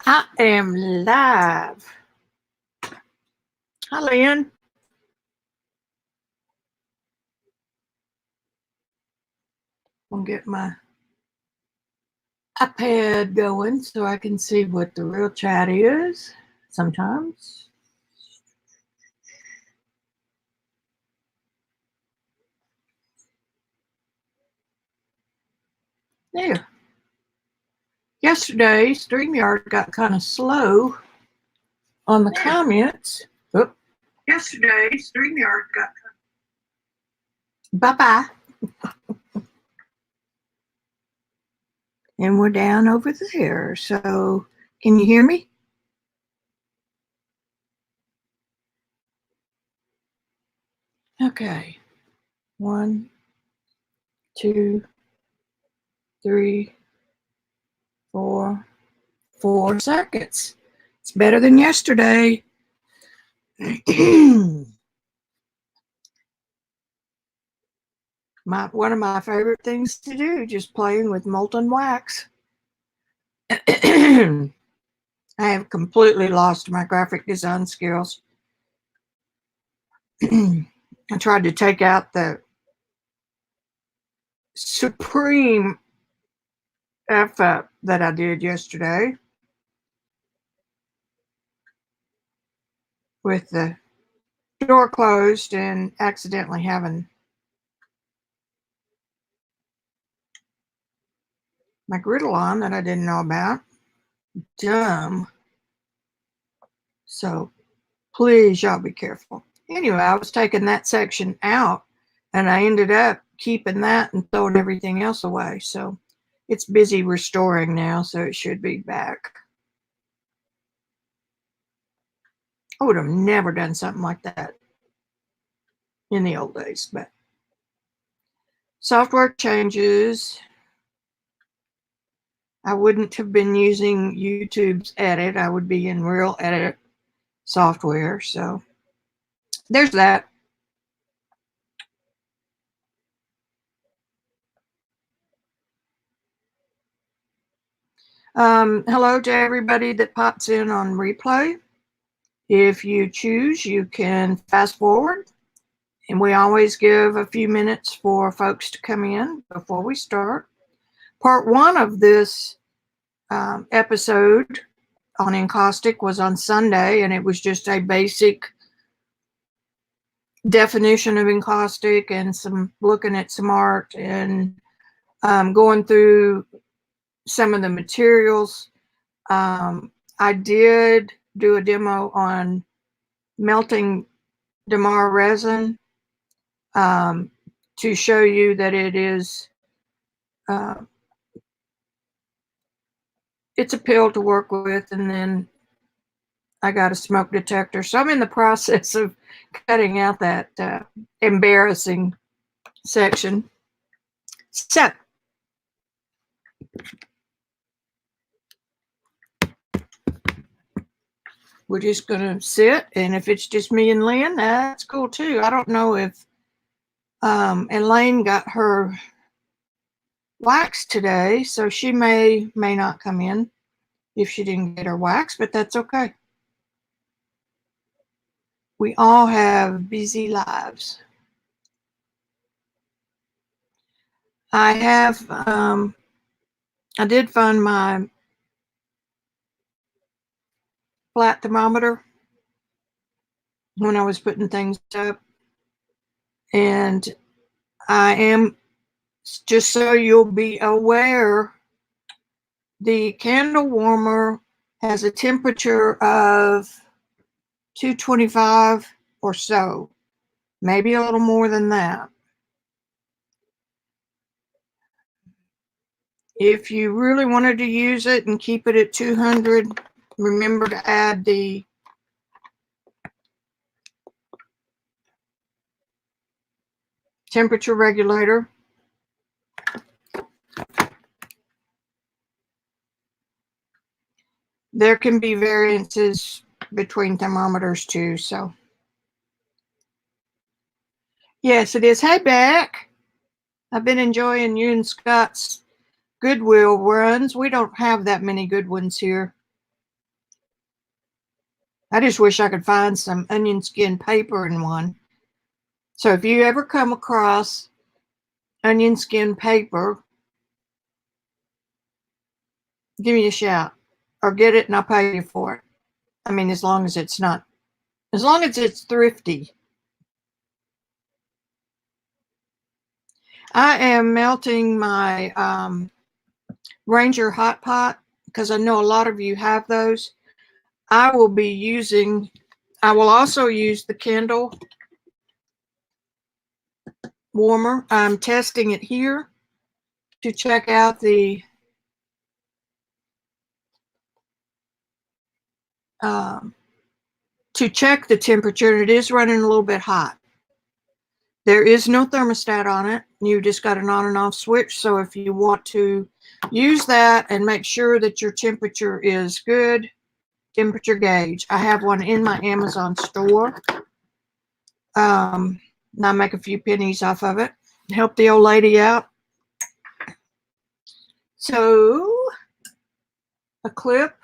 I am live. Hi, Lynn. I'll get my iPad going so I can see what the real chat is sometimes. There. Yesterday, StreamYard got kind of slow on the comments. Oh. Yesterday, StreamYard got bye-bye. And we're down over there. So, can you hear me? Okay. 1, 2, 3, 4. 4 seconds. It's better than yesterday. One of my favorite things to do, just playing with molten wax. I have completely lost my graphic design skills. I tried to take out the supreme F up that I did yesterday with the door closed and accidentally having my griddle on that I didn't know about. Dumb. So please, y'all be careful. Anyway, I was taking that section out and I ended up keeping that and throwing everything else away. So it's busy restoring now, so it should be back. I would have never done something like that in the old days, but software changes. I wouldn't have been using YouTube's edit. I would be in real edit software. So there's that. Hello to everybody that pops in on replay. If you choose, you can fast forward, and we always give a few minutes for folks to come in before we start. Part one of this episode on Encaustic was on Sunday, and it was just a basic definition of Encaustic and some looking at some art and going through some of the materials. I did do a demo on melting Damar resin to show you that it is it's a pill to work with, and then I got a smoke detector. So I'm in the process of cutting out that embarrassing section. So we're just going to sit, and if it's just me and Lynn, that's cool too. I don't know if Elaine got her wax today, so she may not come in if she didn't get her wax, but that's okay. We all have busy lives. I have, I did find my flat thermometer when I was putting things up, and I am, just so you'll be aware, the candle warmer has a temperature of 225 or so, maybe a little more than that. If you really wanted to use it and keep it at 200, remember to add the temperature regulator. There can be variances between thermometers too, so. Yes, it is. Hey, Beck. I've been enjoying you and Scott's Goodwill runs. We don't have that many good ones here. I just wish I could find some onion skin paper in one. So if you ever come across onion skin paper, give me a shout or get it and I'll pay you for it. I mean, as long as it's thrifty. I am melting my Ranger hot pot because I know a lot of you have those. I will also use the Kindle warmer. I'm testing it here to check out the temperature. It is running a little bit hot. There is no thermostat on it. You just got an on and off switch. So if you want to use that and make sure that your temperature is good, temperature gauge. I have one in my Amazon store. And I make a few pennies off of it. Help the old lady out. So a clip.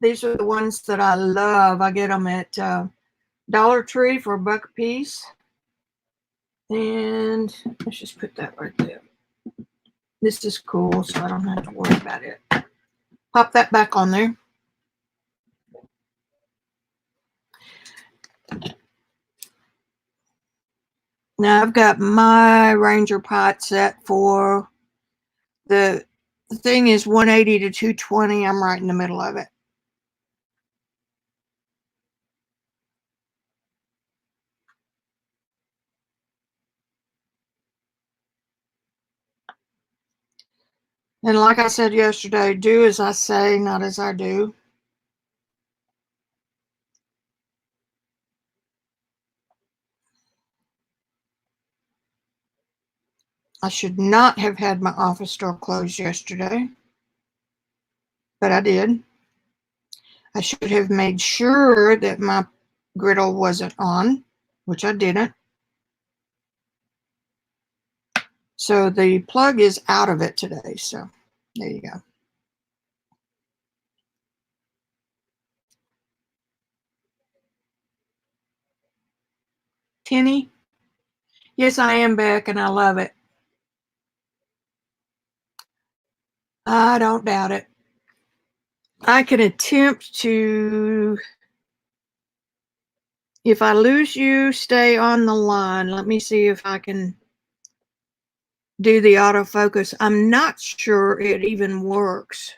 These are the ones that I love. I get them at Dollar Tree for $1 a piece. And let's just put that right there. This is cool, so I don't have to worry about it. Pop that back on there. Now I've got my Ranger pot set for the thing is 180 to 220. I'm right in the middle of it. And like I said yesterday, do as I say, not as I do. I should not have had my office door closed yesterday, but I did. I should have made sure that my griddle wasn't on, which I didn't. So the plug is out of it today. So there you go. Tenny? Yes, I am back and I love it. I don't doubt it. I can attempt to, if I lose you, stay on the line. Let me see if I can do the autofocus. I'm not sure it even works.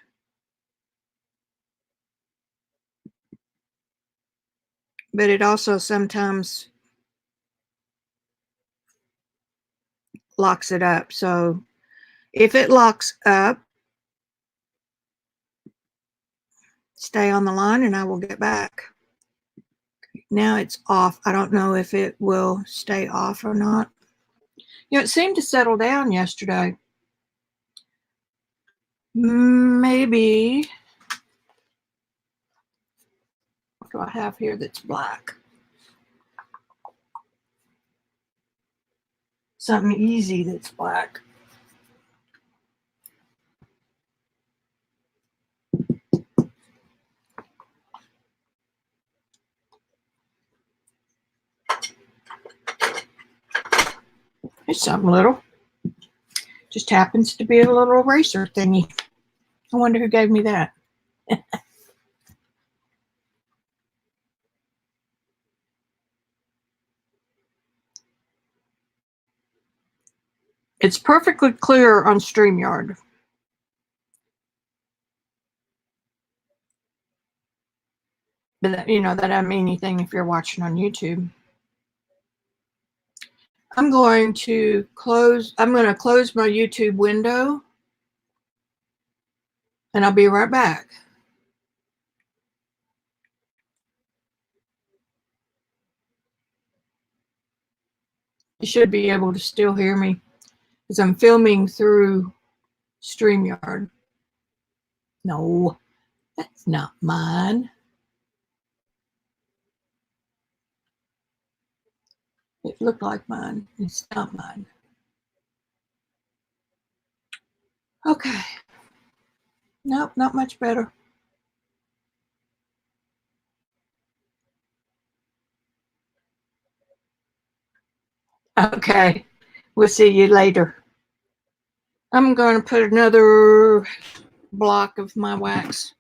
But it also sometimes locks it up. So if it locks up, stay on the line and I will get back. Now it's off. I don't know if it will stay off or not. You know, it seemed to settle down yesterday. Maybe. What do I have here that's black? Something easy that's black. It's something little. Just happens to be a little eraser thingy. I wonder who gave me that. It's perfectly clear on StreamYard. But that, you know, that doesn't mean anything if you're watching on YouTube. I'm going to close my YouTube window and I'll be right back. You should be able to still hear me because I'm filming through StreamYard. No, that's not mine. It looked like mine. It's not mine. Okay. Nope, not much better. Okay, we'll see you later. I'm going to put another block of my wax.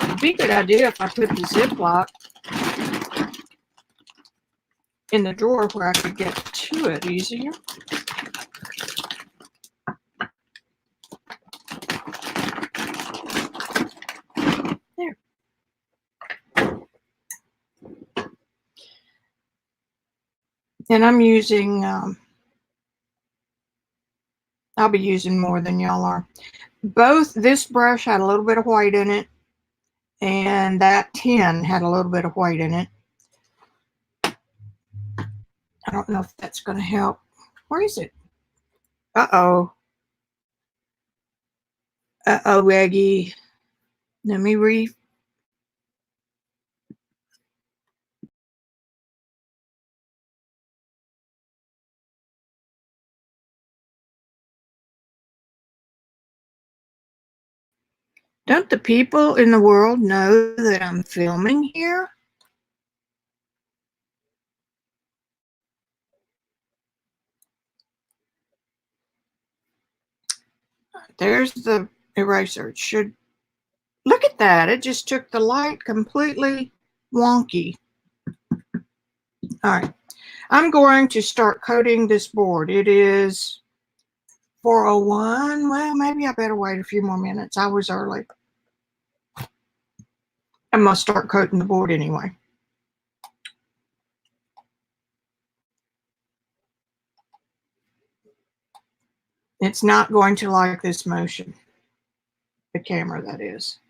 It'd be a good idea if I put the Ziploc in the drawer where I could get to it easier. There. And I'm using, I'll be using more than y'all are. This brush had a little bit of white in it, and that tin had a little bit of white in it. I don't know if that's going to help. Where is it? Uh-oh. Uh-oh, Reggie. Let me Don't the people in the world know that I'm filming here? There's the eraser. It should, look at that. It just took the light completely wonky. All right. I'm going to start coating this board. It is 4:01. Well, maybe I better wait a few more minutes. I was early. I'm going to start coating the board anyway. It's not going to like this motion. The camera, that is.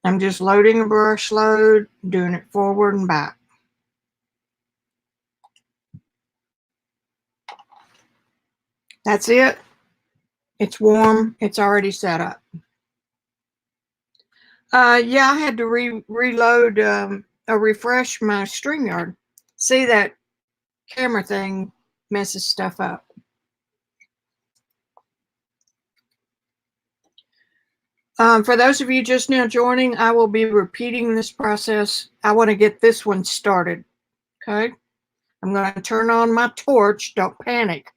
I'm just loading a brush load, doing it forward and back. That's it. It's warm. It's already set up. Yeah, I had to reload or refresh my StreamYard. See, that camera thing messes stuff up. For those of you just now joining, I will be repeating this process. I want to get this one started. Okay. I'm going to turn on my torch. Don't panic.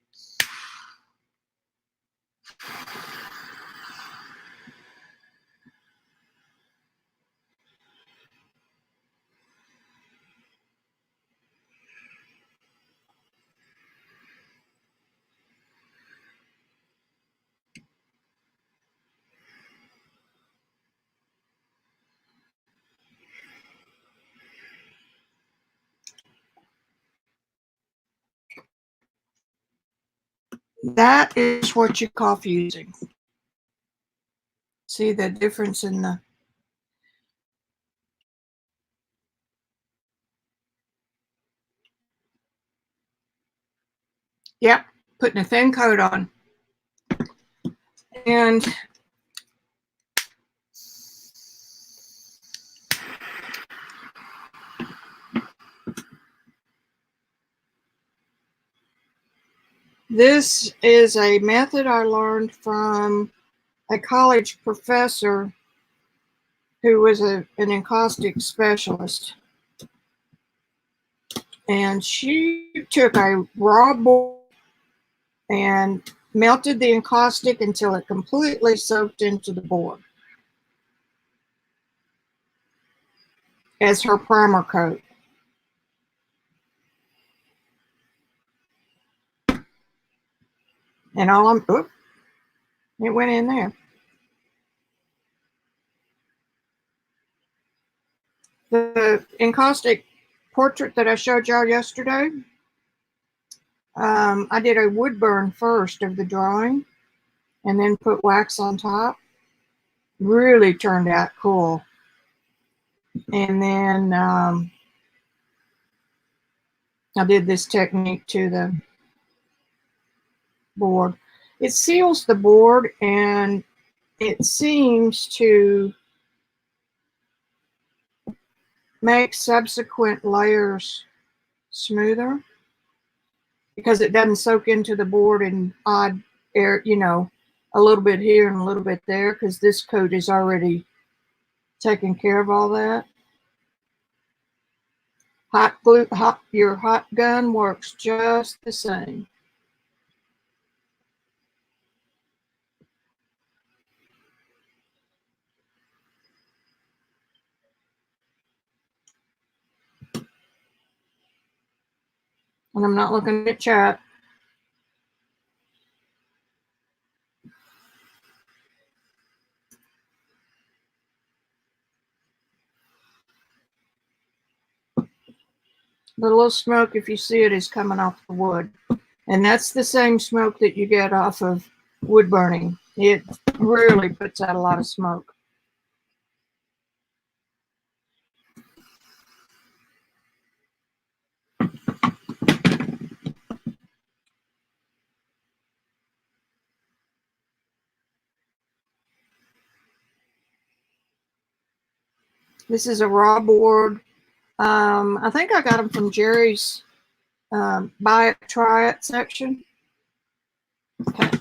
That is what you call fusing. See the difference in the... Yep, putting a thin coat on. And this is a method I learned from a college professor who was an encaustic specialist. And she took a raw board and melted the encaustic until it completely soaked into the board as her primer coat. And all I'm, oops, it went in there. The encaustic portrait that I showed y'all yesterday, I did a wood burn first of the drawing and then put wax on top. Really turned out cool. And then I did this technique to the board. It seals the board and it seems to make subsequent layers smoother because it doesn't soak into the board in odd air, you know, a little bit here and a little bit there, because this coat is already taking care of all that. Your hot gun works just the same. And I'm not looking at chat. The little smoke, if you see it, is coming off the wood. And that's the same smoke that you get off of wood burning. It really puts out a lot of smoke. This is a raw board. I think I got them from Jerry's buy it, try it section. Okay.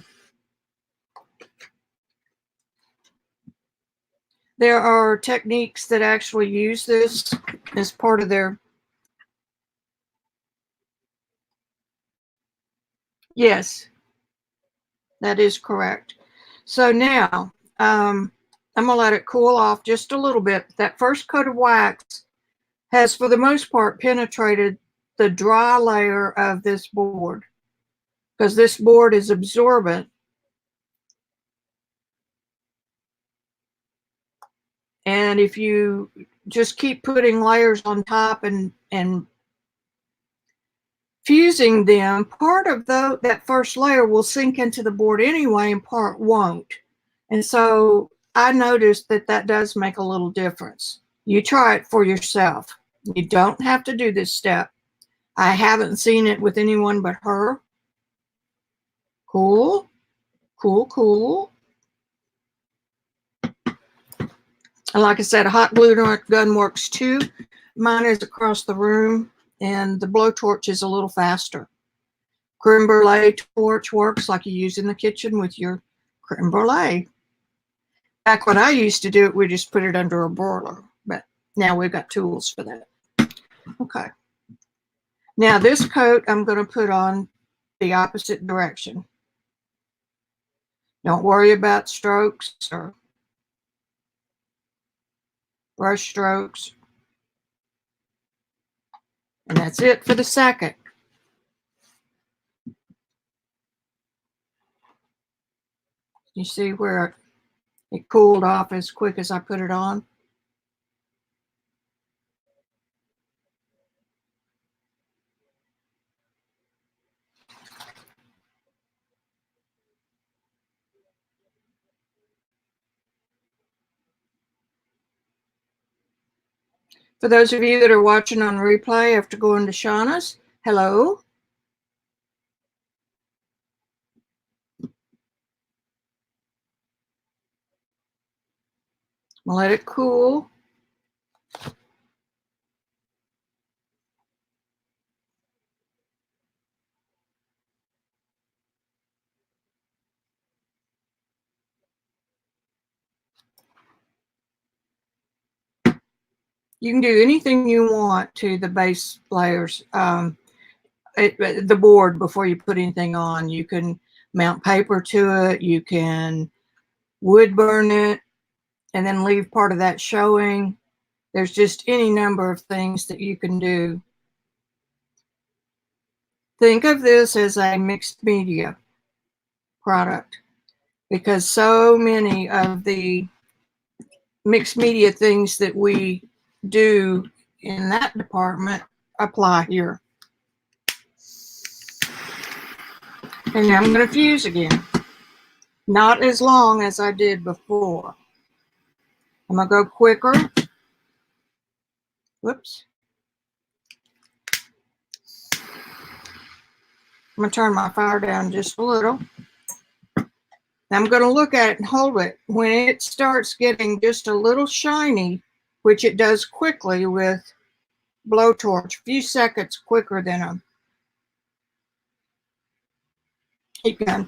There are techniques that actually use this as part of their. Yes, that is correct. So now I'm going to let it cool off just a little bit. That first coat of wax has, for the most part, penetrated the dry layer of this board, because this board is absorbent. And if you just keep putting layers on top and fusing them, part of that first layer will sink into the board anyway, and part won't. And so I noticed that does make a little difference. You try it for yourself. You don't have to do this step. I haven't seen it with anyone but her. Cool, cool, cool. And like I said, a hot glue gun works too. Mine is across the room, and the blowtorch is a little faster. Creme brulee torch works like you use in the kitchen with your creme brulee. Back when I used to do it, we just put it under a broiler, but now we've got tools for that. Okay. Now this coat I'm going to put on the opposite direction. Don't worry about strokes or brush strokes. And that's it for the second. You see where it cooled off as quick as I put it on? For those of you that are watching on replay after going to Shauna's, hello. We'll let it cool. You can do anything you want to the base layers, the board, before you put anything on. You can mount paper to it. You can wood burn it and then leave part of that showing. There's just any number of things that you can do. Think of this as a mixed media product, because so many of the mixed media things that we do in that department apply here. And now I'm going to fuse again. Not as long as I did before. I'm going to go quicker. Whoops. I'm going to turn my fire down just a little. I'm going to look at it and hold it. When it starts getting just a little shiny, which it does quickly with blowtorch, a few seconds quicker than a heat gun.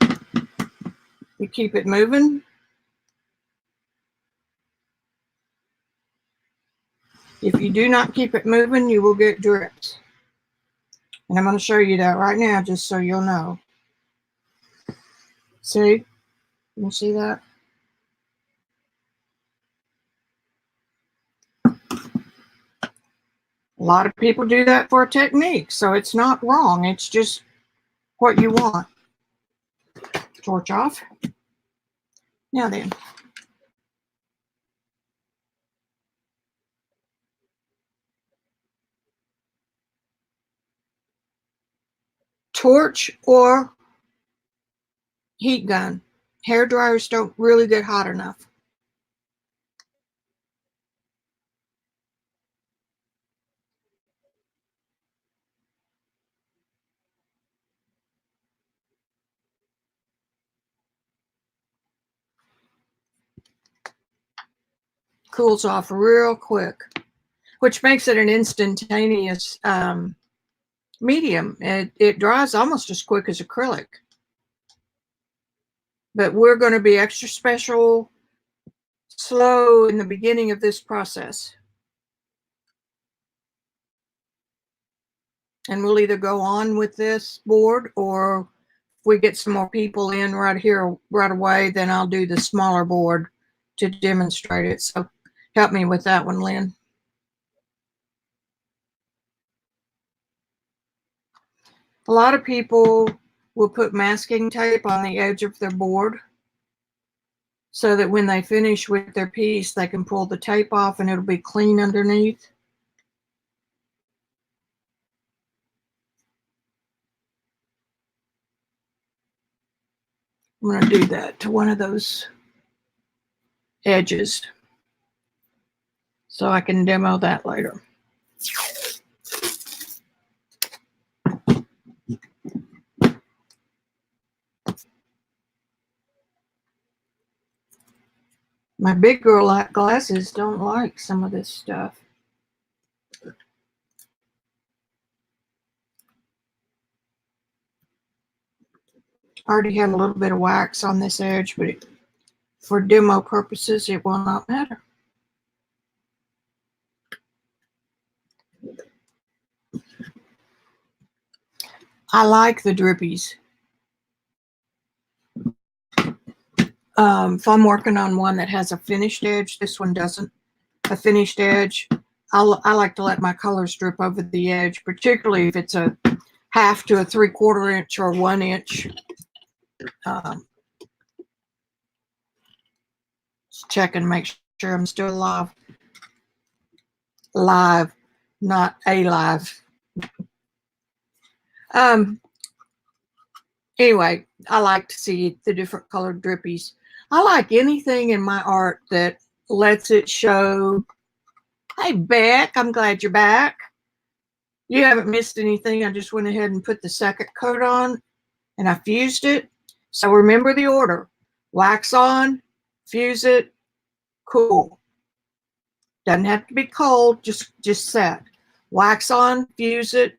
You keep it moving. If you do not keep it moving, you will get drips. And I'm going to show you that right now just so you'll know. See? You see that? A lot of people do that for a technique, so it's not wrong. It's just what you want. Torch off. Now then. Torch or heat gun. Hair dryers don't really get hot enough. Cools off real quick, which makes it an instantaneous medium. It dries almost as quick as acrylic. But we're going to be extra special slow in the beginning of this process. And we'll either go on with this board, or if we get some more people in right here right away, then I'll do the smaller board to demonstrate it. So help me with that one, Lynn. A lot of people will put masking tape on the edge of their board so that when they finish with their piece, they can pull the tape off and it'll be clean underneath. I'm going to do that to one of those edges so I can demo that later. My big girl like glasses don't like some of this stuff. I already had a little bit of wax on this edge, but for demo purposes, it will not matter. I like the drippies. If I'm working on one that has a finished edge, this one doesn't. A finished edge, I like to let my colors drip over the edge, particularly if it's a 1/2 to a 3/4 inch or 1 inch. Just check and make sure I'm still alive. Live, not alive. Anyway, I like to see the different colored drippies. I like anything in my art that lets it show, hey, Beck, I'm glad you're back. You haven't missed anything. I just went ahead and put the second coat on and I fused it. So remember the order. Wax on, fuse it, cool. Doesn't have to be cold, just set. Wax on, fuse it,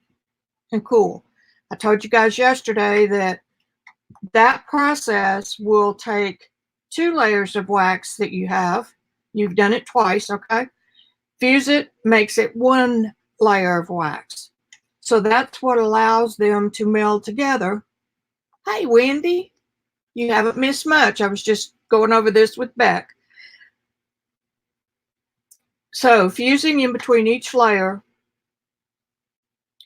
and cool. I told you guys yesterday that that process will take 2 layers of wax that you have. You've done it twice, okay? Fuse it, makes it 1 layer of wax. So that's what allows them to meld together. Hey, Wendy, you haven't missed much. I was just going over this with Beck. So fusing in between each layer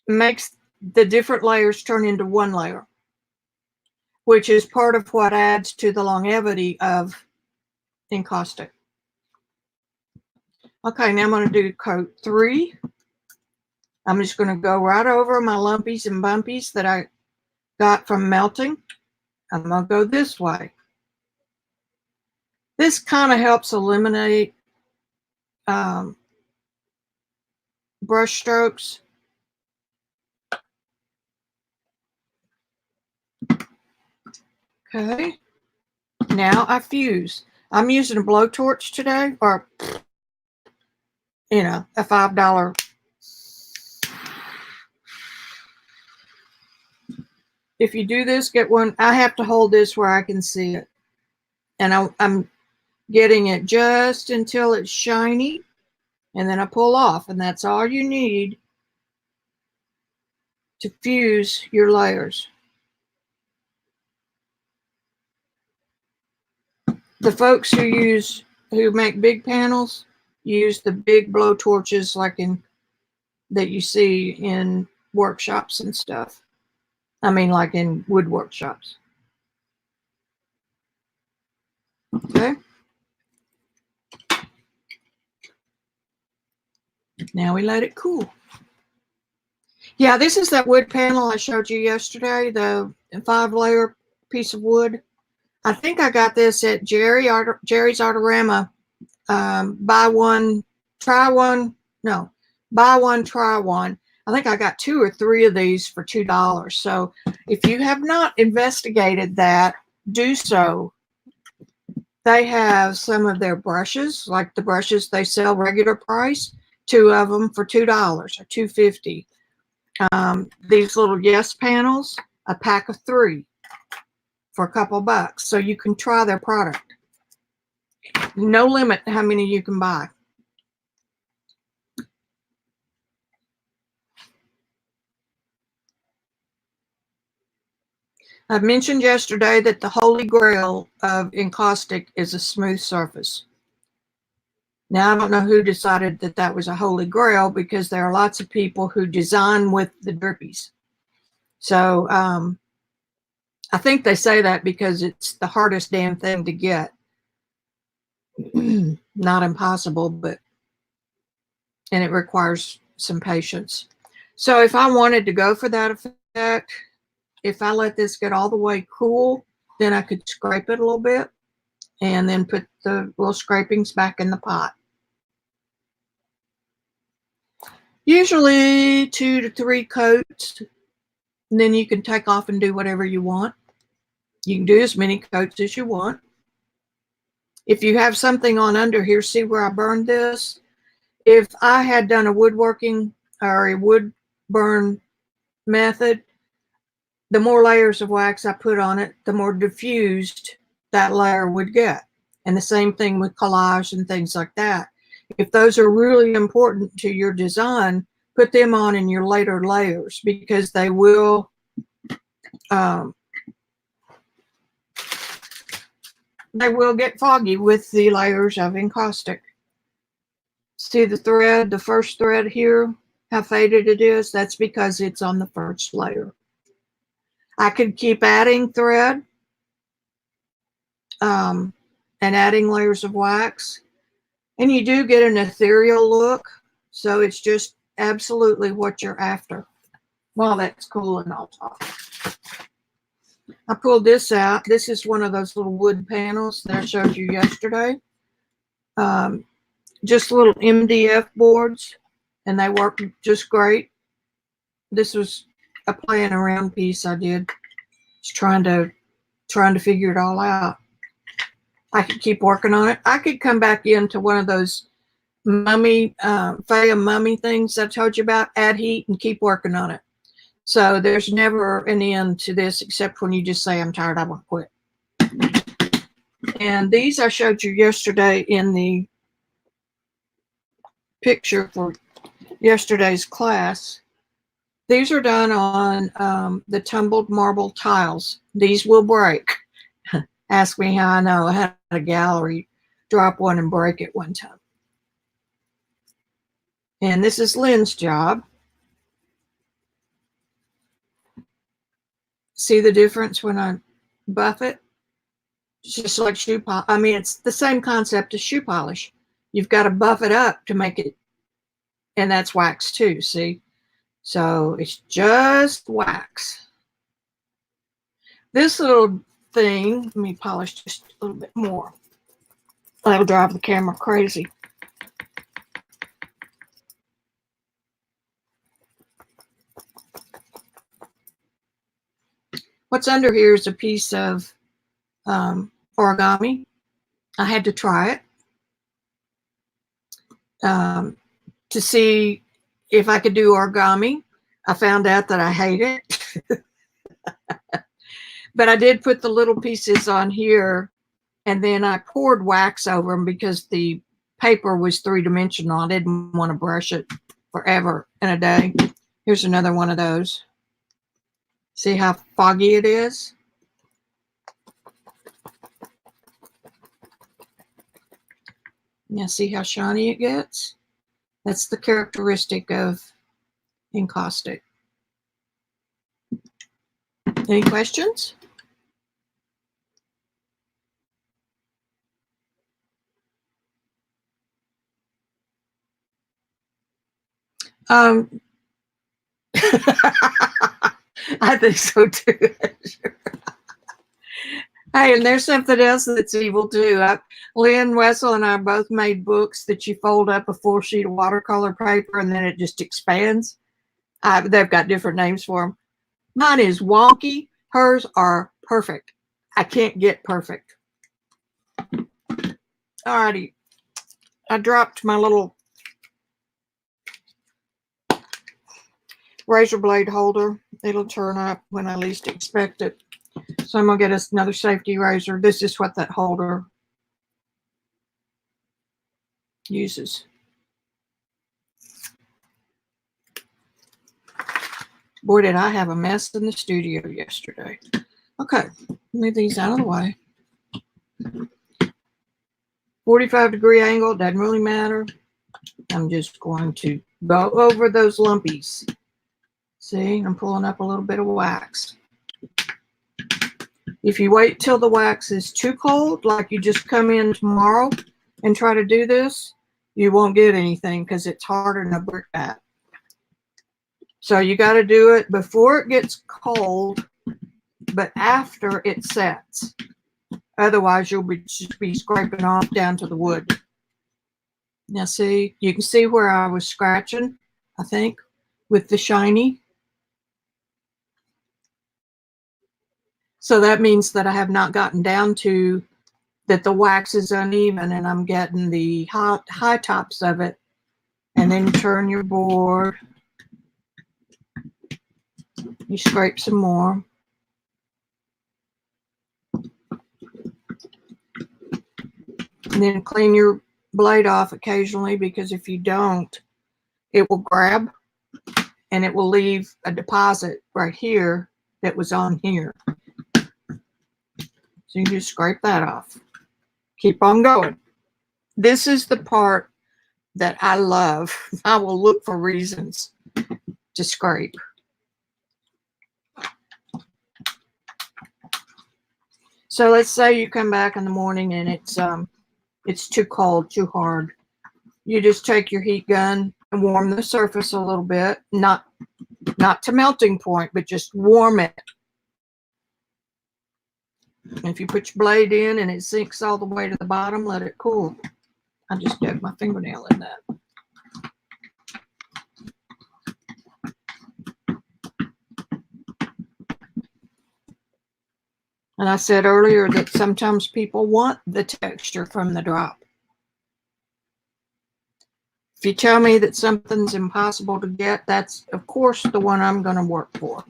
makes the different layers turn into 1 layer, which is part of what adds to the longevity of Encaustic. Okay, now I'm going to do coat 3. I'm just going to go right over my lumpies and bumpies that I got from melting. I'm going to go this way. This kind of helps eliminate brush strokes. Okay, now I fuse. I'm using a blowtorch today, or, you know, a $5. If you do this, get one. I have to hold this where I can see it. And I'm getting it just until it's shiny. and then I pull off, and that's all you need to fuse your layers. The folks who make big panels use the big blow torches like that you see in workshops and stuff. I mean, like in wood workshops. Okay. Now we let it cool. Yeah, this is that wood panel I showed you yesterday, the 5-layer piece of wood. I think I got this at Jerry's Artorama. Buy one, try one. No, buy one, try one. I think I got 2 or 3 of these for $2. So if you have not investigated that, do so. They have some of their brushes, like the brushes they sell regular price, 2 of them for $2 or $2.50. These little Yes panels, a pack of 3 for a couple bucks. So you can try their product. No limit how many you can buy. I mentioned yesterday that the holy grail of Encaustic is a smooth surface. Now, I don't know who decided that that was a holy grail, because there are lots of people who design with the drippies. So I think they say that because it's the hardest damn thing to get. Not impossible, and it requires some patience. So if I wanted to go for that effect, if I let this get all the way cool, then I could scrape it a little bit and then put the little scrapings back in the pot. Usually 2 to 3 coats, and then you can take off and do whatever you want. You can do as many coats as you want. If you have something on under here, see where I burned this? If I had done a woodworking or a wood burn method, the more layers of wax I put on it, the more diffused that layer would get. And the same thing with collage and things like that. If those are really important to your design, put them on in your later layers, because they will get foggy with the layers of Encaustic. See the thread, the first thread here, how faded it is? That's because it's on the first layer. I could keep adding thread and adding layers of wax, and you do get an ethereal look, so it's just absolutely what you're after. Well, that's cool, and I'll talk. I pulled this out. This is one of those little wood panels that I showed you yesterday. Just little MDF boards, and they work just great. This was a playing around piece I did. Just trying to figure it all out. I could keep working on it. I could come back into one of those mummy, Faya mummy things I told you about, add heat and keep working on it. So there's never an end to this, except when you just say, I'm tired, I want to quit. And these I showed you yesterday in the picture for yesterday's class. These are done on the tumbled marble tiles. These will break. Ask me how I know. I had a gallery drop one and break it one time. And this is Lynn's job. See the difference when I buff it? It's just like shoe polish. I mean, it's the same concept as shoe polish. You've got to buff it up to make it, and that's wax too, see? So it's just wax. This little thing, let me polish just a little bit more. That'll drive the camera crazy. What's under here is a piece of origami. I had to try it to see if I could do origami. I found out that I hate it. But I did put the little pieces on here, and then I poured wax over them because the paper was three-dimensional. I didn't want to brush it forever and a day. Here's another one of those. See how foggy it is? Now see how shiny it gets? That's the characteristic of Encaustic. Any questions? I think so too. Hey, and there's something else that's evil too. Lynn Wessel and I both made books that you fold up a full sheet of watercolor paper and then it just expands. They've got different names for them. Mine is wonky. Hers are perfect. I can't get perfect. Alrighty. I dropped my little razor blade holder. It'll turn up when I least expect it. So I'm going to get us another safety razor. This is what that holder uses. Boy, did I have a mess in the studio yesterday. Okay, move these out of the way. 45-degree angle, doesn't really matter. I'm just going to go over those lumpies. See, I'm pulling up a little bit of wax. If you wait till the wax is too cold, like you just come in tomorrow and try to do this, you won't get anything because it's harder than a brick bat. So you got to do it before it gets cold, but after it sets. Otherwise, you'll just be scraping off down to the wood. Now see, you can see where I was scratching, I think, with the shiny. So that means that I have not gotten down to that the wax is uneven and I'm getting the high tops of it. And then you turn your board. You scrape some more. And then clean your blade off occasionally, because if you don't, it will grab and it will leave a deposit right here that was on here. So you just scrape that off. Keep on going. This is the part that I love. I will look for reasons to scrape. So let's say you come back in the morning and it's too cold, too hard. You just take your heat gun and warm the surface a little bit, not to melting point, but just warm it. If you put your blade in and it sinks all the way to the bottom, let it cool. I just dug my fingernail in that. And I said earlier that sometimes people want the texture from the drop. If you tell me that something's impossible to get, that's, of course, the one I'm going to work for.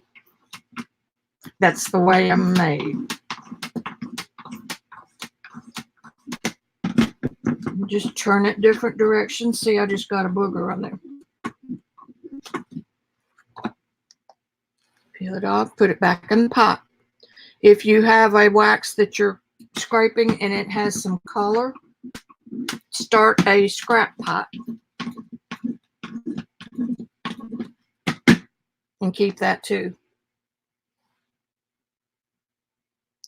That's the way I'm made. Just turn it different directions. See, I just got a booger on there. Peel it off, put it back in the pot. If you have a wax that you're scraping and it has some color, start a scrap pot. And keep that too.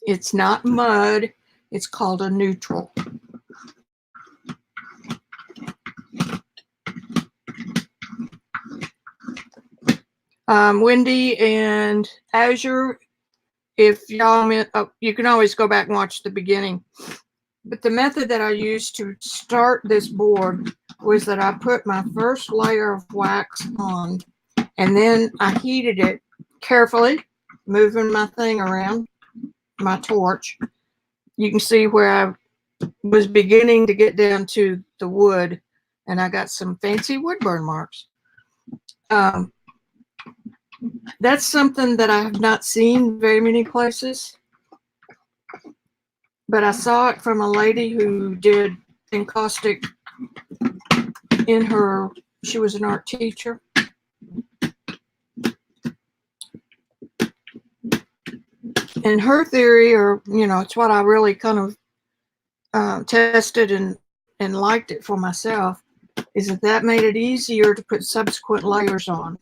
It's not mud, it's called a neutral. Wendy and Azure, if y'all, you can always go back and watch the beginning. But the method that I used to start this board was that I put my first layer of wax on, and then I heated it carefully, moving my thing around, my torch. You can see where I was beginning to get down to the wood, and I got some fancy wood burn marks. That's something that I have not seen very many places, but I saw it from a lady who did encaustic she was an art teacher. And her theory, or, it's what I really kind of tested and liked it for myself, is that made it easier to put subsequent layers on.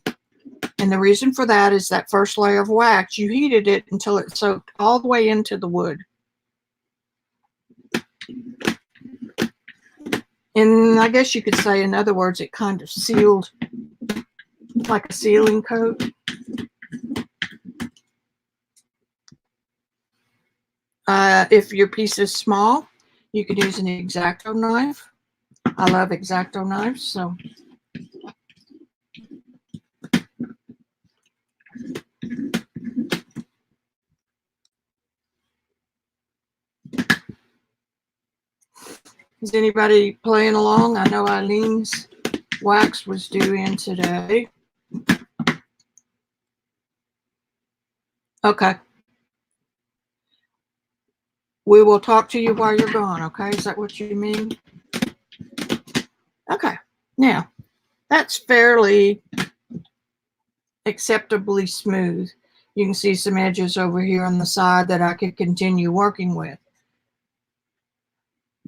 And the reason for that is that first layer of wax, you heated it until it soaked all the way into the wood. And I guess you could say, in other words, it kind of sealed, like a sealing coat. If your piece is small, you could use an X-Acto knife. I love X-Acto knives, so. Is anybody playing along? I know Eileen's wax was due in today. Okay. We will talk to you while you're gone, okay? Is that what you mean? Okay. Now, that's fairly acceptably smooth. You can see some edges over here on the side that I could continue working with.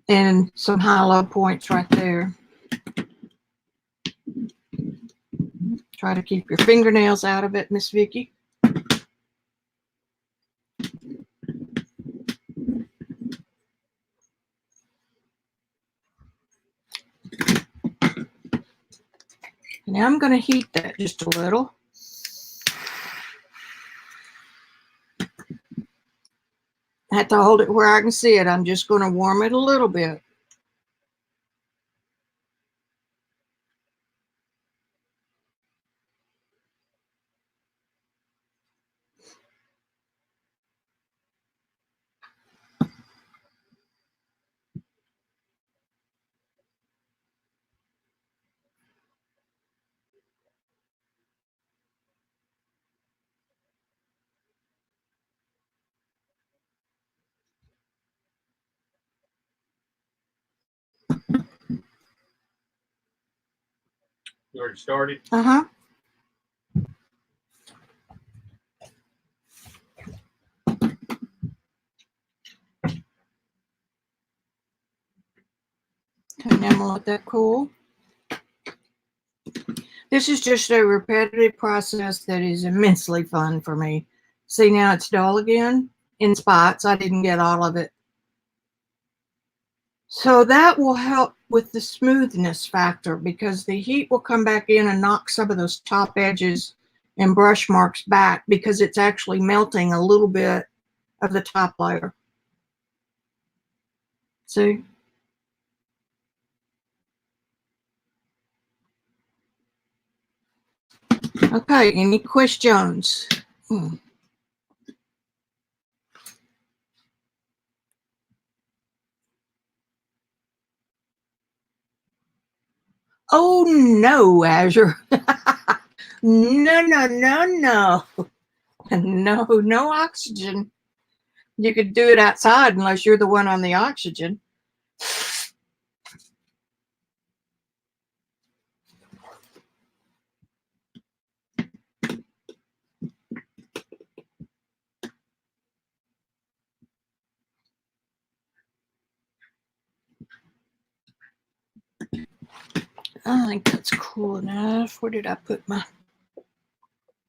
And some high-low points right there. Try to keep your fingernails out of it, Miss Vicki. Now I'm going to heat that just a little. I have to hold it where I can see it. I'm just going to warm it a little bit. You already started? Uh-huh. And then we'll let that cool. This is just a repetitive process that is immensely fun for me. See, now it's dull again in spots. I didn't get all of it. So that will help with the smoothness factor, because the heat will come back in and knock some of those top edges and brush marks back, because it's actually melting a little bit of the top layer. See? Okay, any questions? Oh, no, Azure. No, no, no, no. No, no oxygen. You could do it outside unless you're the one on the oxygen. I think that's cool enough. Where did I put my...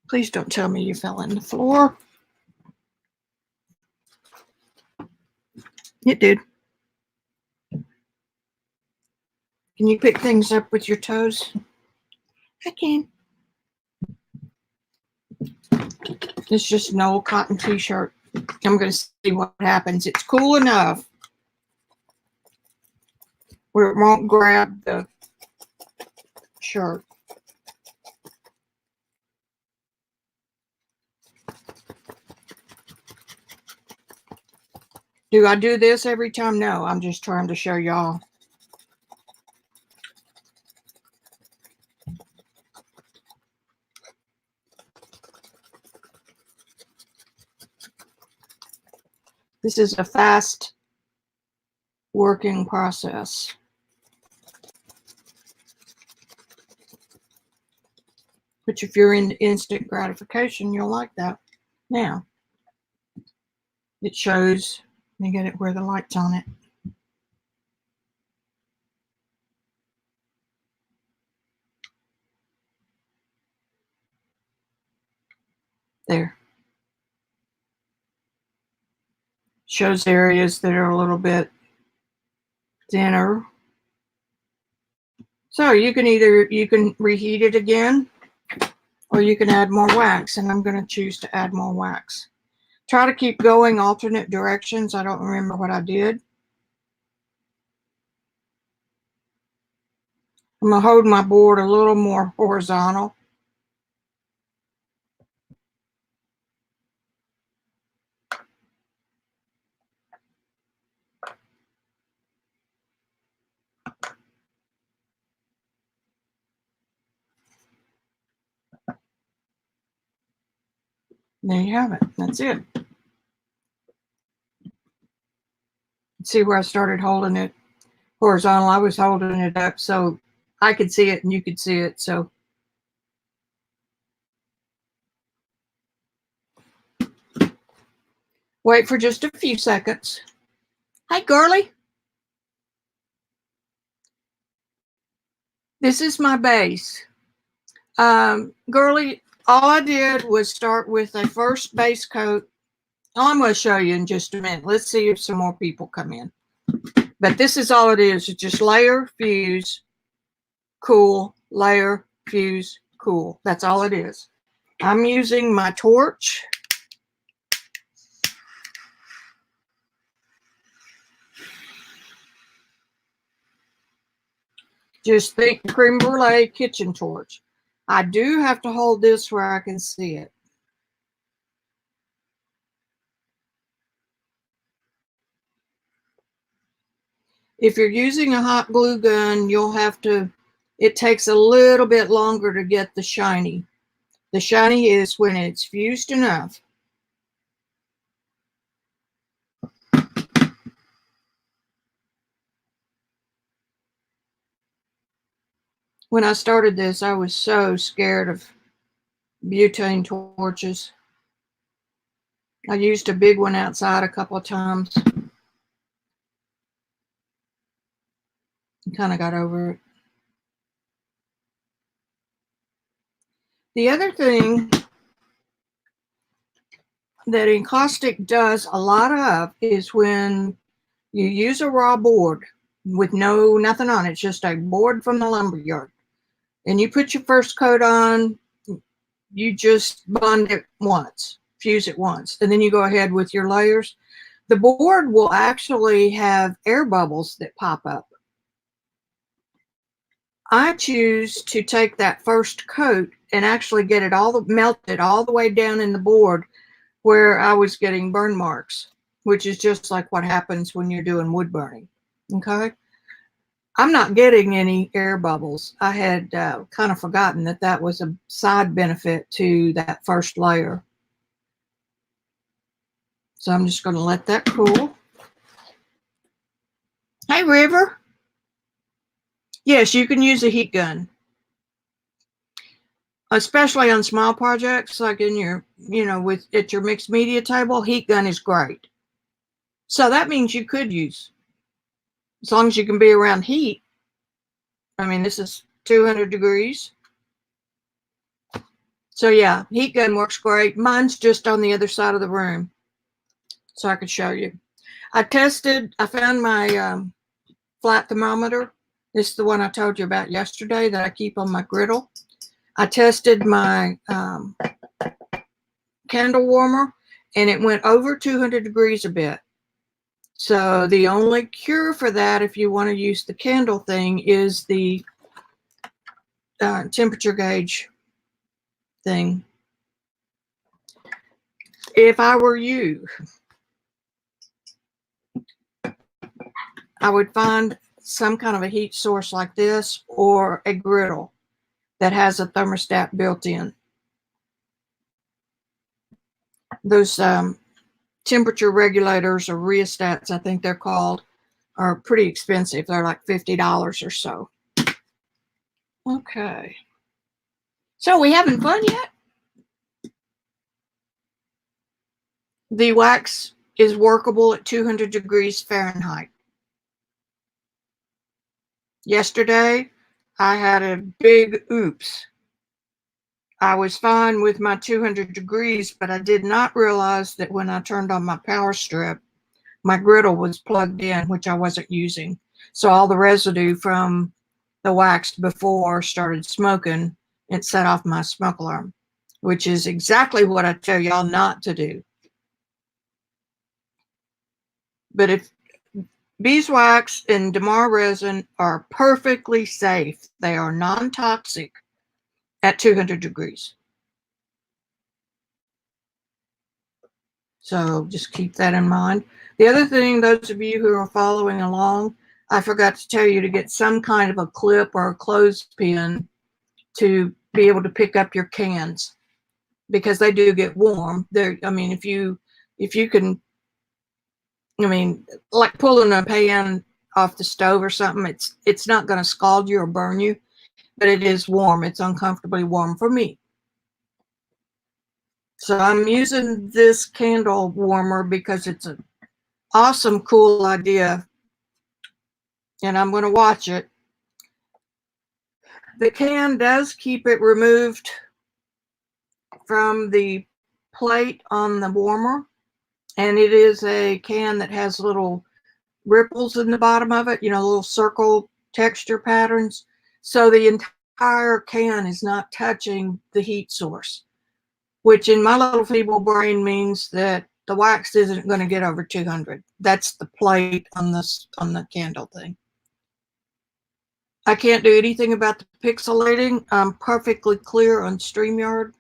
Please don't tell me you fell on the floor. It did. Can you pick things up with your toes? I can. It's just an old cotton t-shirt. I'm going to see what happens. It's cool enough where it won't grab the shirt. Do I do this every time? No, I'm just trying to show y'all. This is a fast working process. Which if you're in instant gratification, you'll like that. Now, it shows, let me get it where the light's on it. There. Shows areas that are a little bit thinner. So you can reheat it again, or you can add more wax, and I'm going to choose to add more wax. Try to keep going alternate directions. I don't remember what I did. I'm going to hold my board a little more horizontal. There you have it. That's it. See where I started holding it horizontal? I was holding it up so I could see it and you could see it. So wait for just a few seconds. Hi, girly. This is my base. Girly, all I did was start with a first base coat. I'm going to show you in just a minute. Let's see if some more people come in. But this is all it is. It's just layer, fuse, cool, layer, fuse, cool. That's all it is. I'm using my torch. Just think creme brulee kitchen torch. I do have to hold this where I can see it. If you're using a hot glue gun, you'll have to, it takes a little bit longer to get the shiny. The shiny is when it's fused enough. When I started this, I was so scared of butane torches. I used a big one outside a couple of times. Kind of got over it. The other thing that Encaustic does a lot of is when you use a raw board with nothing on it, it's just a board from the lumber yard, and you put your first coat on, you just bond it once, fuse it once, and then you go ahead with your layers. The board will actually have air bubbles that pop up. I choose to take that first coat and actually get it melted all the way down in the board where I was getting burn marks, which is just like what happens when you're doing wood burning. Okay. I'm not getting any air bubbles. I had kind of forgotten that that was a side benefit to that first layer. So I'm just going to let that cool. Hey, River. Yes, you can use a heat gun, especially on small projects like in your, at your mixed media table. Heat gun is great. So that means you could use, as long as you can be around heat. I mean, this is 200 degrees. So yeah, heat gun works great. Mine's just on the other side of the room, so I could show you. I found my flat thermometer. This is the one I told you about yesterday that I keep on my griddle. I tested my candle warmer, and it went over 200 degrees a bit. So the only cure for that, if you want to use the candle thing, is the temperature gauge thing. If I were you, I would find some kind of a heat source like this, or a griddle that has a thermostat built in. Those temperature regulators or rheostats, I think they're called, are pretty expensive. They're like $50 or so. Okay. So we having fun yet? The wax is workable at 200 degrees Fahrenheit. Yesterday, I had a big oops. I was fine with my 200 degrees, but I did not realize that when I turned on my power strip, my griddle was plugged in, which I wasn't using. So all the residue from the wax before started smoking and set off my smoke alarm, which is exactly what I tell y'all not to do. But if beeswax and damar resin are perfectly safe, they are non-toxic at 200 degrees. So just keep that in mind. The other thing, those of you who are following along, I forgot to tell you to get some kind of a clip or a clothespin to be able to pick up your cans, because they do get warm. I mean, if you can, I mean, like pulling a pan off the stove or something, it's not going to scald you or burn you, but it is warm. It's uncomfortably warm for me. So I'm using this candle warmer because it's an awesome, cool idea, and I'm going to watch it. The can does keep it removed from the plate on the warmer, and it is a can that has little ripples in the bottom of it, you know, little circle texture patterns. So the entire can is not touching the heat source, which in my little feeble brain means that the wax isn't going to get over 200. That's the plate on the candle thing. I can't do anything about the pixelating. I'm perfectly clear on StreamYard.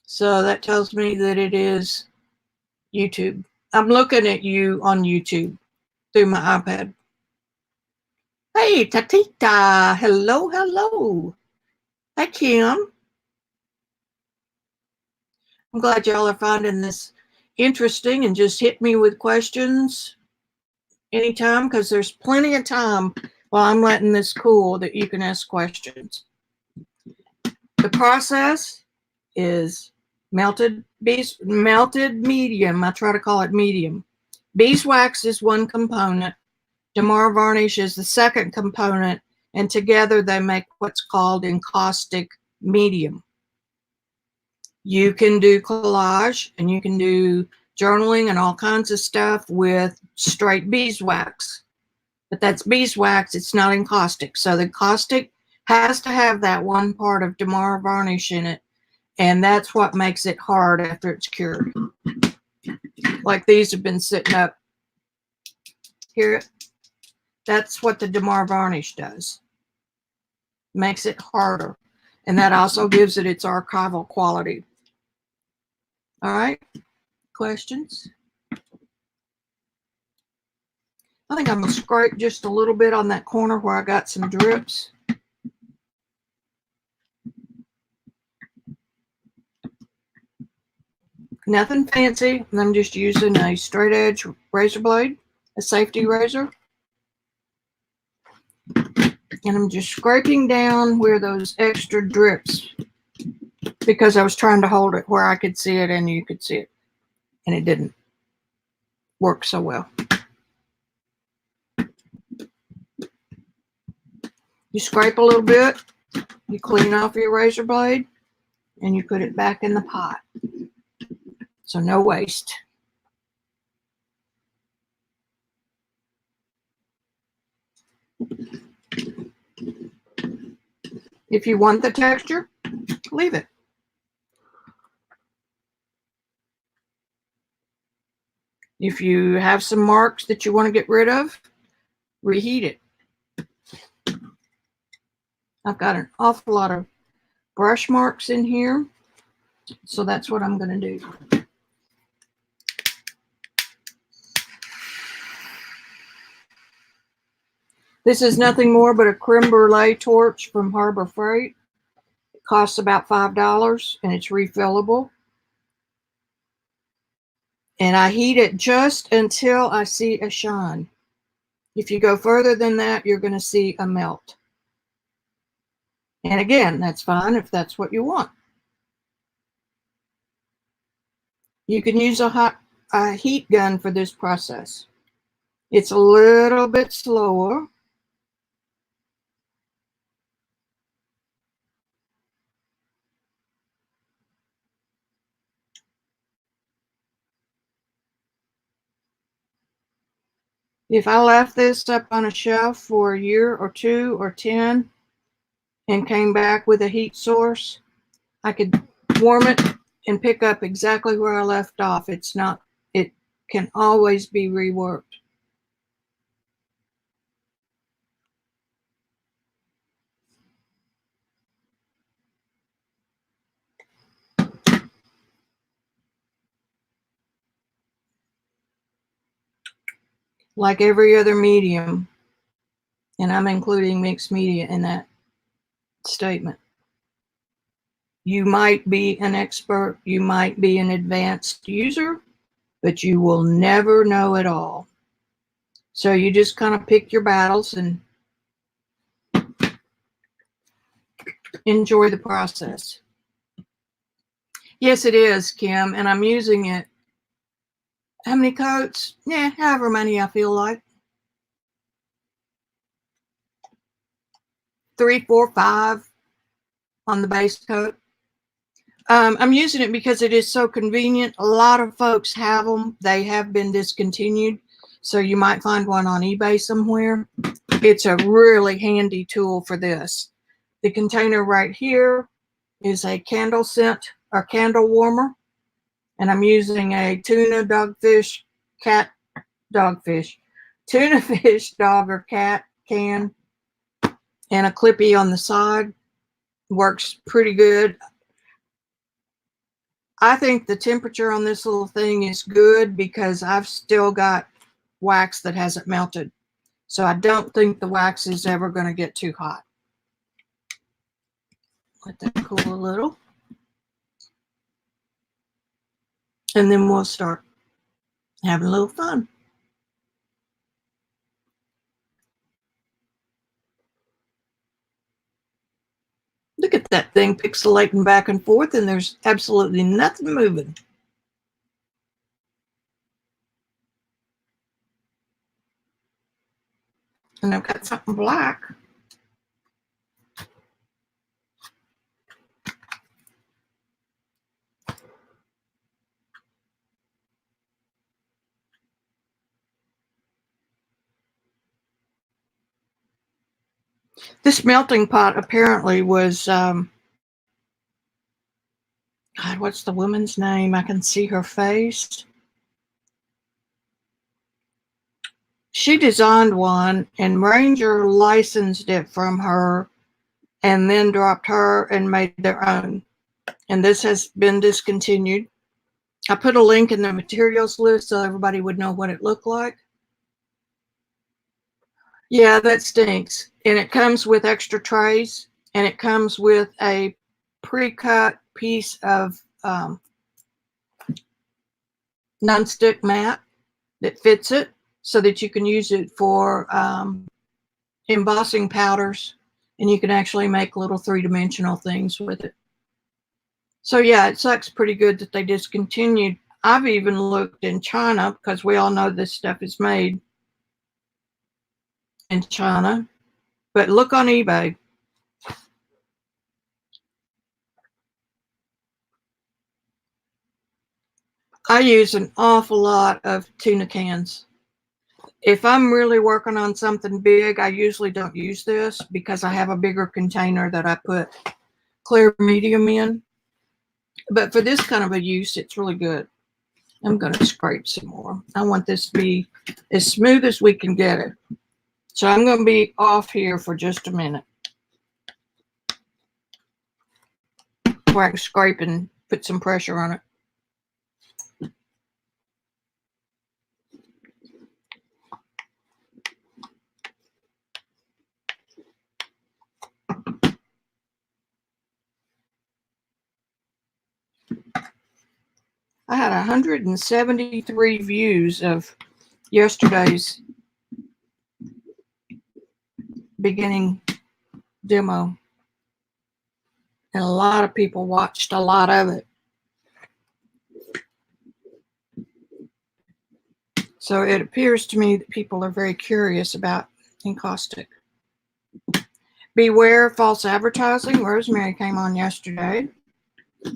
So that tells me that it is YouTube. I'm looking at you on YouTube through my iPad. Hey, Tatita. Hello, hello. Hi, Kim. I'm glad y'all are finding this interesting, and just hit me with questions anytime, because there's plenty of time while I'm letting this cool that you can ask questions. The process is melted medium. I try to call it medium. Beeswax is one component. Damar varnish is the second component, and together they make what's called encaustic medium. You can do collage and you can do journaling and all kinds of stuff with straight beeswax, but that's beeswax. It's not encaustic. So the encaustic has to have that one part of damar varnish in it, and that's what makes it hard after it's cured. Like these have been sitting up. Hear it? That's what the damar varnish does. Makes it harder. And that also gives it its archival quality. All right. Questions? I think I'm going to scrape just a little bit on that corner where I got some drips. Nothing fancy. I'm just using a straight edge razor blade, a safety razor. And I'm just scraping down where those extra drips, because I was trying to hold it where I could see it and you could see it, and it didn't work so well. You scrape a little bit, you clean off your razor blade, and you put it back in the pot. So no waste. If you want the texture, leave it. If you have some marks that you want to get rid of, reheat it. I've got an awful lot of brush marks in here, so that's what I'm going to do. This is nothing more but a creme brulee torch from Harbor Freight. It costs about $5 and it's refillable. And I heat it just until I see a shine. If you go further than that, you're going to see a melt. And again, that's fine if that's what you want. You can use a heat gun for this process. It's a little bit slower. If I left this up on a shelf for a year or 2 or 10 and came back with a heat source, I could warm it and pick up exactly where I left off. It can always be reworked. Like every other medium, and I'm including mixed media in that statement. You might be an expert, you might be an advanced user, but you will never know it all. So you just kind of pick your battles and enjoy the process. Yes, it is, Kim, and I'm using it. How many coats? Yeah, however many I feel like. 3, 4, 5 on the base coat. I'm using it because it is so convenient. A lot of folks have them. They have been discontinued, so you might find one on eBay somewhere. It's a really handy tool for this. The container right here is a candle scent or candle warmer, and I'm using a tuna dogfish cat dogfish tuna fish dog or cat can and a clippy on the side. Works pretty good. I think the temperature on this little thing is good because I've still got wax that hasn't melted. So I don't think the wax is ever going to get too hot. Let that cool a little. And then we'll start having a little fun. Look at that thing pixelating back and forth, and there's absolutely nothing moving. And I've got something black. This melting pot apparently was, God, what's the woman's name? I can see her face. She designed one, and Ranger licensed it from her and then dropped her and made their own. And this has been discontinued. I put a link in the materials list so everybody would know what it looked like. Yeah, that stinks. And it comes with extra trays, and it comes with a pre-cut piece of nonstick mat that fits it so that you can use it for embossing powders, and you can actually make little three-dimensional things with it. So yeah, it sucks pretty good that they discontinued. I've even looked in China because we all know this stuff is made in China, but look on eBay. I use an awful lot of tuna cans. If I'm really working on something big, I usually don't use this because I have a bigger container that I put clear medium in. But for this kind of a use, it's really good. I'm going to scrape some more. I want this to be as smooth as we can get it. So I'm going to be off here for just a minute where I can scrape and put some pressure on it. I had 173 views of yesterday's beginning demo. And a lot of people watched a lot of it. So it appears to me that people are very curious about Encaustic. Beware false advertising. Rosemary came on yesterday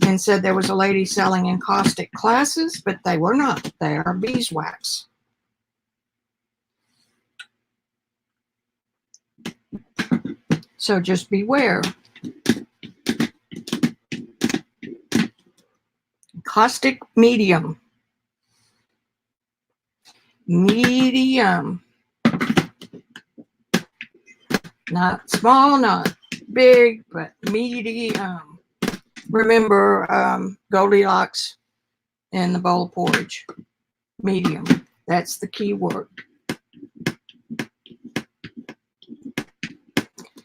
and said there was a lady selling Encaustic classes, but they were not. They are beeswax. So just beware. Encaustic medium. Medium. Not small, not big, but medium. Remember Goldilocks and the bowl of porridge. Medium. That's the key word.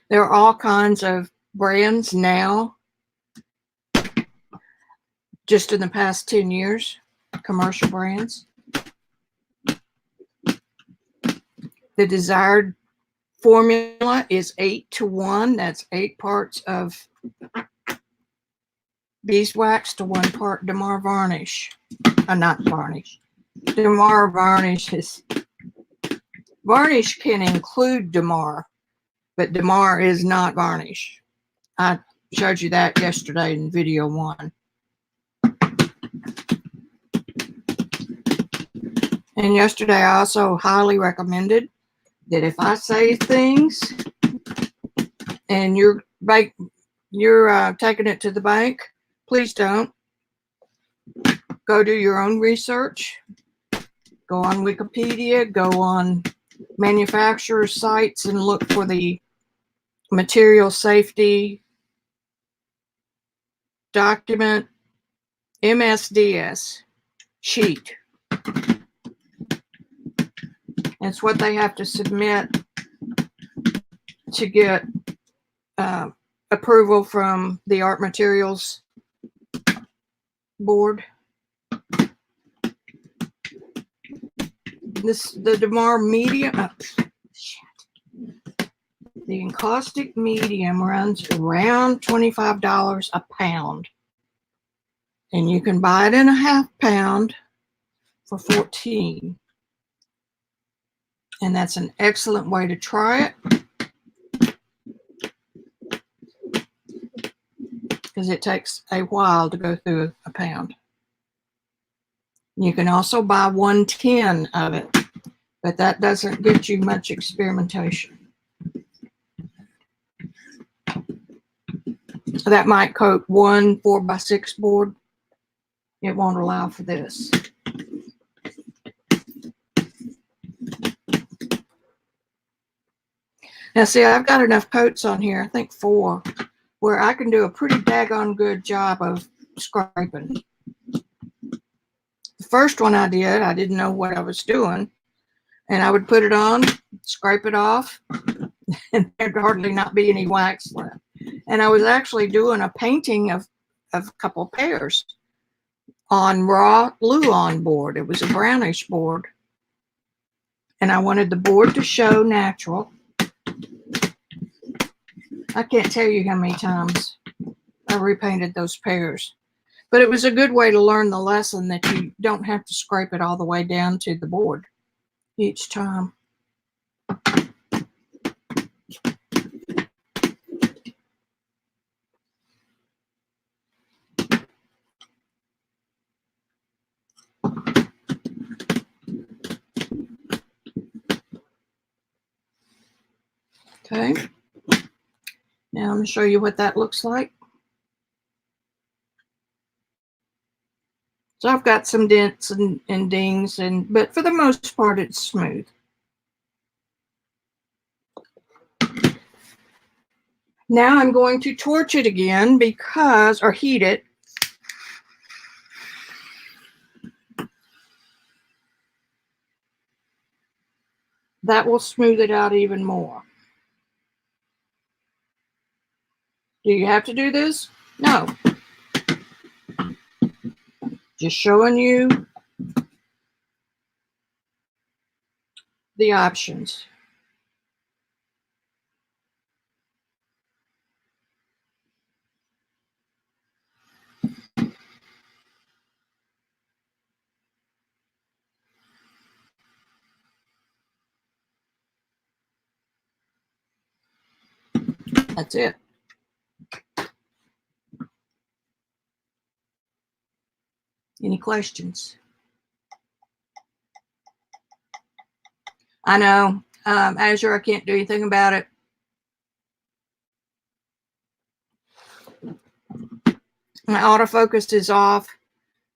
There are all kinds of brands now, just in the past 10 years, commercial brands. The desired formula is 8-to-1. That's 8 parts of beeswax to 1 part Damar varnish. Not varnish. Damar varnish is... Varnish can include Damar, but Damar is not varnish. I showed you that yesterday in video 1. And yesterday I also highly recommended that if I say things and you're taking it to the bank, please don't. Go do your own research. Go on Wikipedia, go on manufacturer sites and look for the material safety document, MSDS sheet. It's what they have to submit to get approval from the Art Materials Board. The Damar medium, the Encaustic medium runs around $25 a pound, and you can buy it in a half pound for $14. And that's an excellent way to try it, because it takes a while to go through a pound. You can also buy 110 of it, but that doesn't get you much experimentation. That might coat one 4x6 board. It won't allow for this. Now see, I've got enough coats on here, I think 4, where I can do a pretty daggone good job of scraping. The first one I did, I didn't know what I was doing, and I would put it on, scrape it off, and there'd hardly not be any wax left. And I was actually doing a painting of a couple pairs on raw Luan board. It was a brownish board, and I wanted the board to show natural. I can't tell you how many times I repainted those pairs. But it was a good way to learn the lesson that you don't have to scrape it all the way down to the board each time. Okay. Now I'm going to show you what that looks like. So I've got some dents and dings, but for the most part it's smooth. Now I'm going to torch it again or heat it. That will smooth it out even more. Do you have to do this? No. Just showing you the options. That's it. Any questions? I know, Azure, I can't do anything about it. My autofocus is off.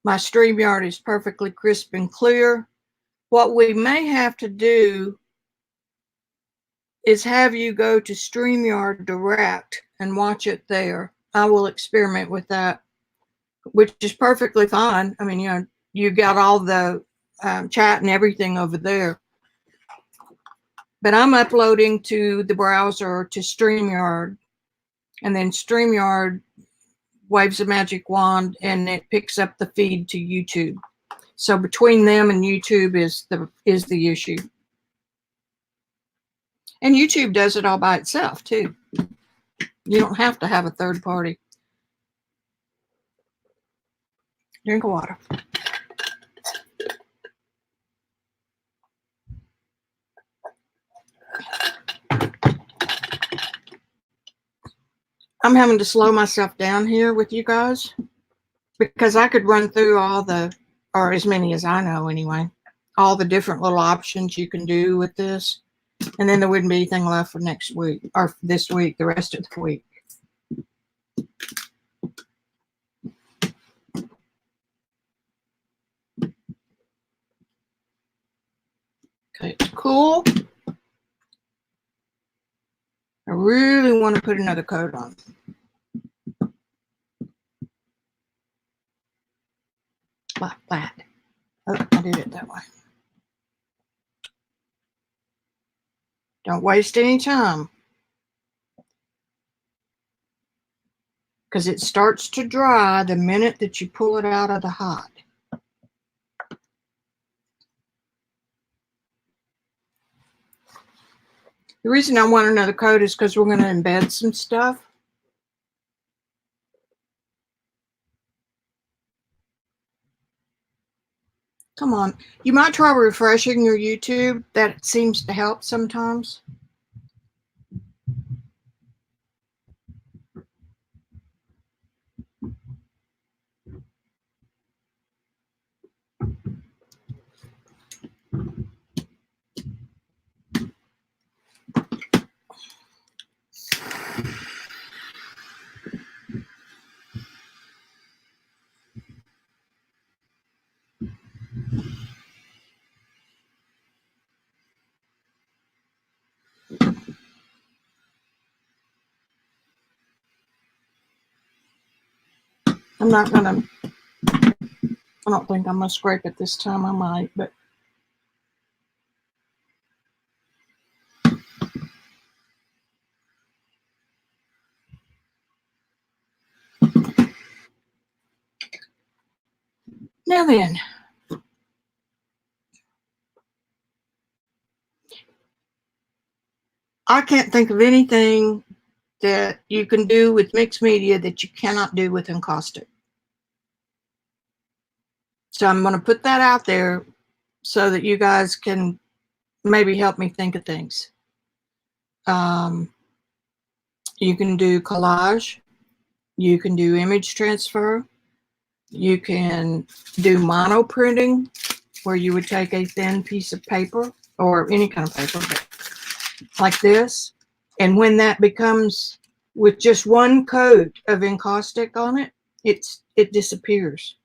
My StreamYard is perfectly crisp and clear. What we may have to do is have you go to StreamYard Direct and watch it there. I will experiment with that, which is perfectly fine. I mean, you know, you got all the chat and everything over there. But I'm uploading to the browser to StreamYard, and then StreamYard waves a magic wand and it picks up the feed to YouTube. So between them and YouTube is the issue. And YouTube does it all by itself too. You don't have to have a third party. Drink of water. I'm having to slow myself down here with you guys because I could run through all the, or as many as I know anyway, all the different little options you can do with this. And then there wouldn't be anything left for next week or this week, the rest of the week. Okay, it's cool. I really want to put another coat on. Like that. Oh, I did it that way. Don't waste any time, because it starts to dry the minute that you pull it out of the hot. The reason I want another coat is because we're going to embed some stuff. Come on. You might try refreshing your YouTube. That seems to help sometimes. I'm not going to, I don't think I'm going to scrape it this time. I might, but. Now then, I can't think of anything that you can do with mixed media that you cannot do with Encaustic. So I'm going to put that out there so that you guys can maybe help me think of things. You can do collage. You can do image transfer. You can do mono printing, where you would take a thin piece of paper or any kind of paper, but like this. And when that becomes with just one coat of Encaustic on it, it disappears.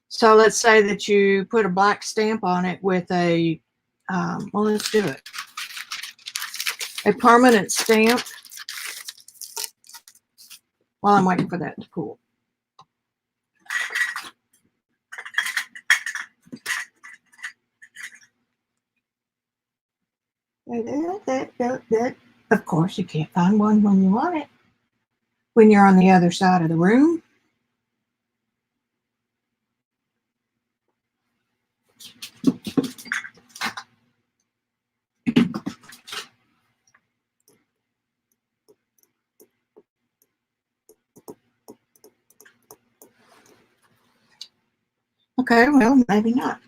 So let's say that you put a black stamp on it with a, well, let's do it. A permanent stamp. While I'm waiting for that to cool. Of course, you can't find one when you want it. When you're on the other side of the room. Okay, well, maybe not.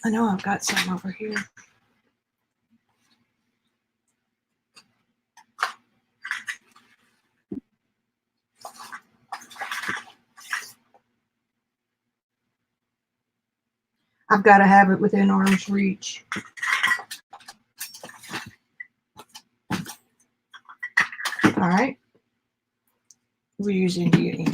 I know I've got some over here. I've got to have it within arm's reach. All right. We're using the ink.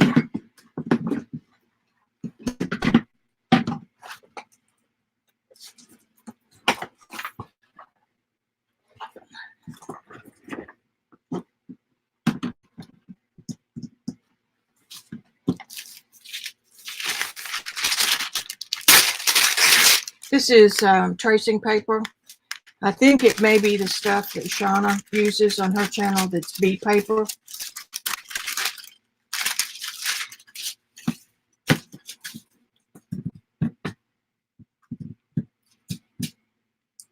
This is tracing paper. I think it may be the stuff that Shauna uses on her channel that's bead paper.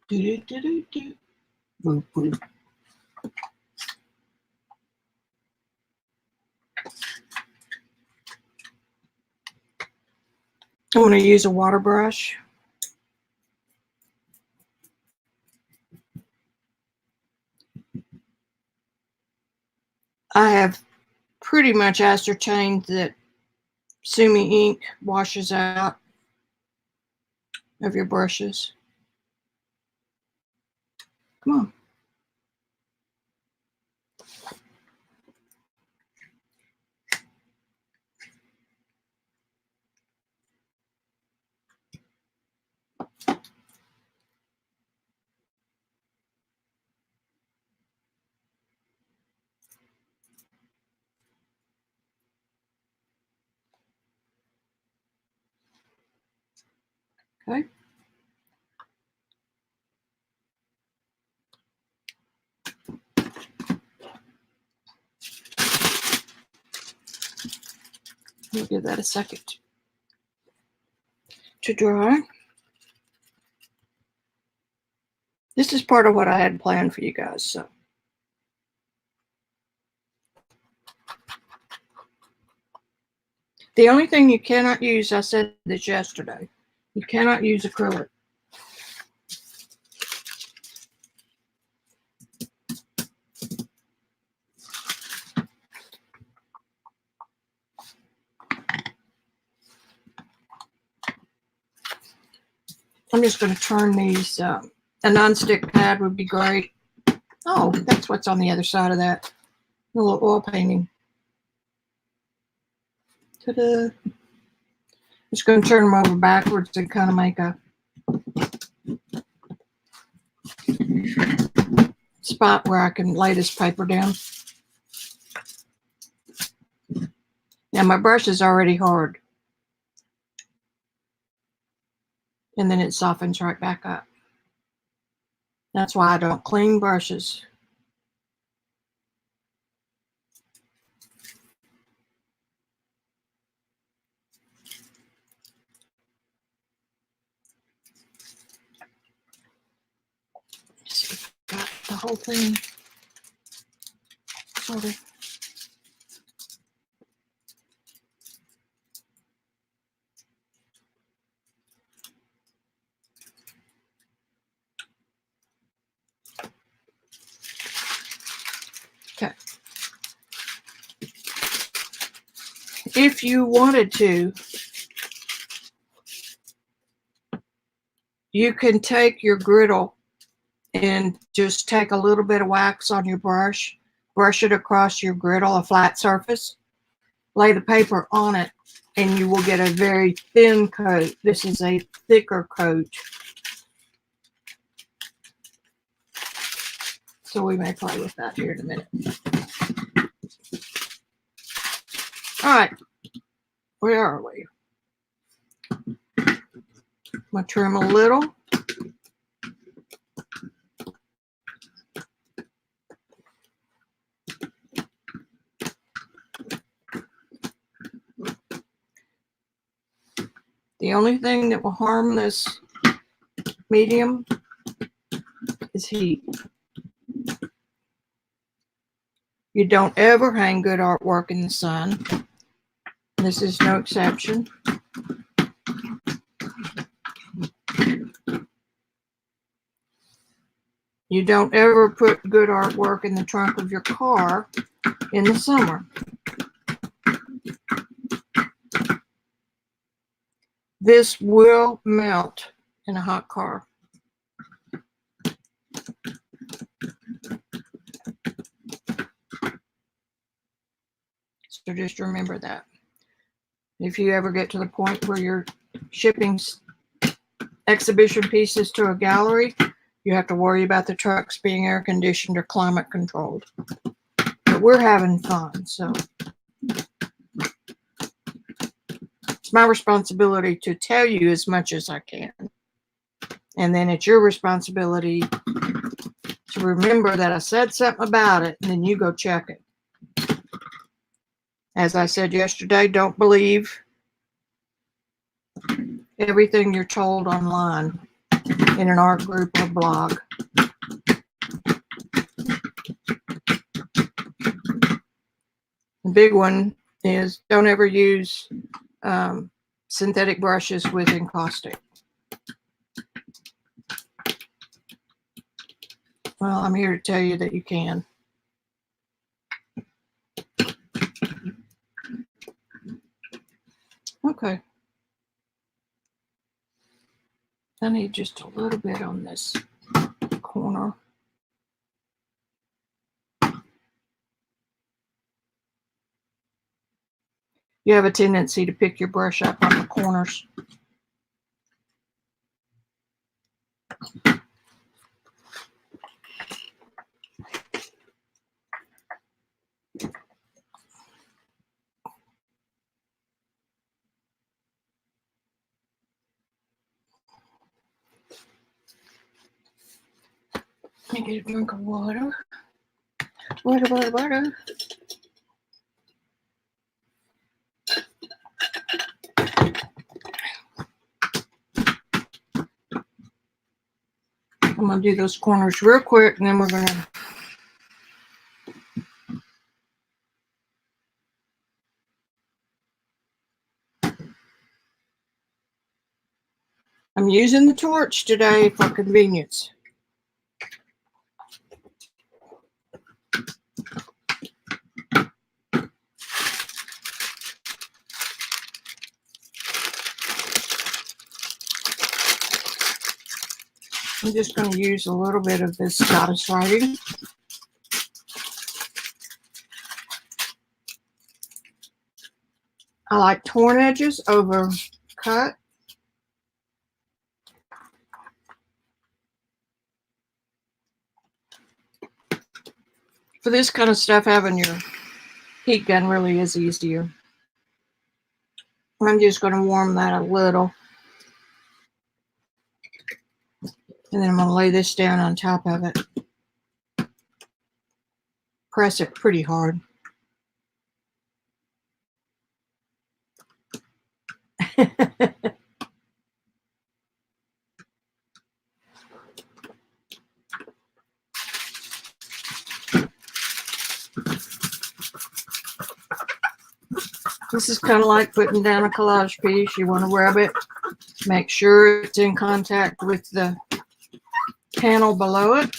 Boop, boop. I'm going to use a water brush. I have pretty much ascertained that Sumi ink washes out of your brushes. Come on. Okay. We'll give that a second to dry. This is part of what I had planned for you guys, so. The only thing you cannot use, I said this yesterday, you cannot use acrylic. I'm just going to turn these, a nonstick pad would be great. Oh, that's what's on the other side of that. A little oil painting. Ta-da. Just going to turn them over backwards and kind of make a spot where I can lay this paper down. Now my brush is already hard. And then it softens right back up. That's why I don't clean brushes. Let's see if I got the whole thing sort of. Okay. If you wanted to, you can take your griddle and just take a little bit of wax on your brush, brush it across your griddle, a flat surface, lay the paper on it, and you will get a very thin coat. This is a thicker coat. So we may play with that here in a minute. All right, where are we? I'm going to trim a little. The only thing that will harm this medium is heat. You don't ever hang good artwork in the sun. This is no exception. You don't ever put good artwork in the trunk of your car in the summer. This will melt in a hot car. So just remember that. If you ever get to the point where you're shipping exhibition pieces to a gallery, you have to worry about the trucks being air conditioned or climate controlled. But we're having fun, so it's my responsibility to tell you as much as I can. And then it's your responsibility to remember that I said something about it, and then you go check it. As I said yesterday, don't believe everything you're told online in an art group or blog. The big one is don't ever use synthetic brushes with encaustic. Well, I'm here to tell you that you can. Okay. I need just a little bit on this corner. You have a tendency to pick your brush up on the corners. Let me get a drink of water. Water. I'm going to do those corners real quick, and then we're going to I'm using the torch today for convenience. I'm just going to use a little bit of this goddess writing. I like torn edges over cut. For this kind of stuff, having your heat gun really is easier. I'm just going to warm that a little. And then I'm going to lay this down on top of it. Press it pretty hard. This is kind of like putting down a collage piece. You want to rub it. Make sure it's in contact with the panel below it.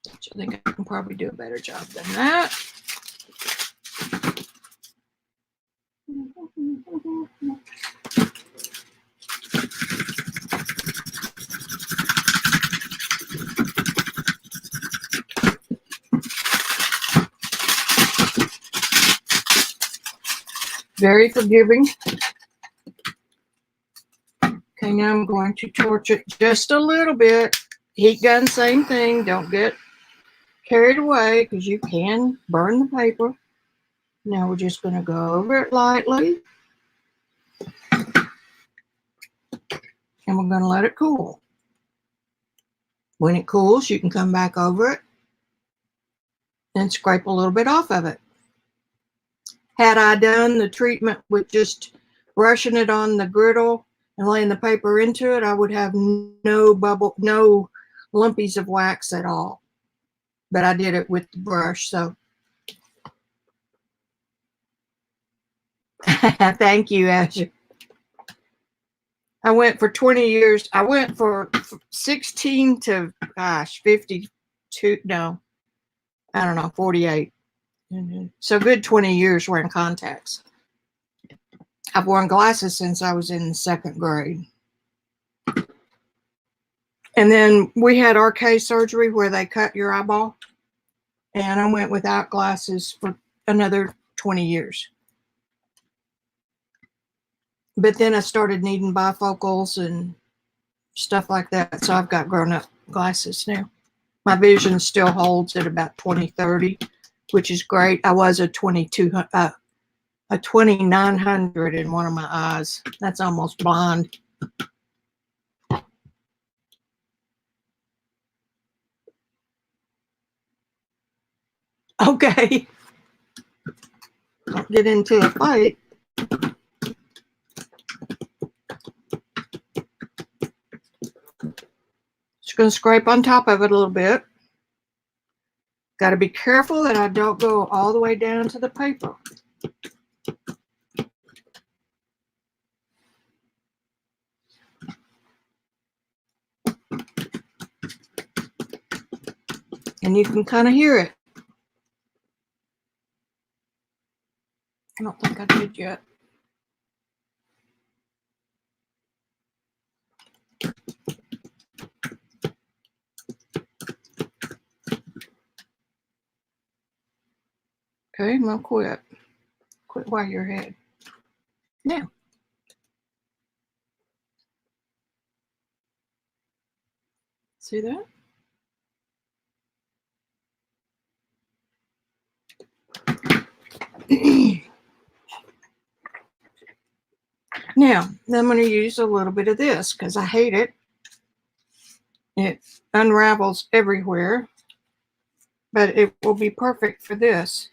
I think I can probably do a better job than that. Very forgiving. Okay, now I'm going to torch it just a little bit. Heat gun, same thing. Don't get carried away because you can burn the paper. Now we're just going to go over it lightly. And we're going to let it cool. When it cools, you can come back over it and scrape a little bit off of it. Had I done the treatment with just brushing it on the griddle and laying the paper into it, I would have no lumpies of wax at all. But I did it with the brush, so. Thank you, Asher. I went for 20 years. I went for 16 to, 52. No, I don't know, 48. So good 20 years wearing contacts. I've worn glasses since I was in the 2nd grade. And then we had RK surgery where they cut your eyeball. And I went without glasses for another 20 years. But then I started needing bifocals and stuff like that. So I've got grown-up glasses now. My vision still holds at about 20/30, which is great. I was a 2900 in one of my eyes. That's almost blind. Okay. Don't get into a fight. Just going to scrape on top of it a little bit. Got to be careful that I don't go all the way down to the paper. And you can kind of hear it. I don't think I did yet. Okay, I'm gonna quit. Quit while you're ahead. Now. See that? Now, I'm going to use a little bit of this because I hate it. It unravels everywhere, but it will be perfect for this.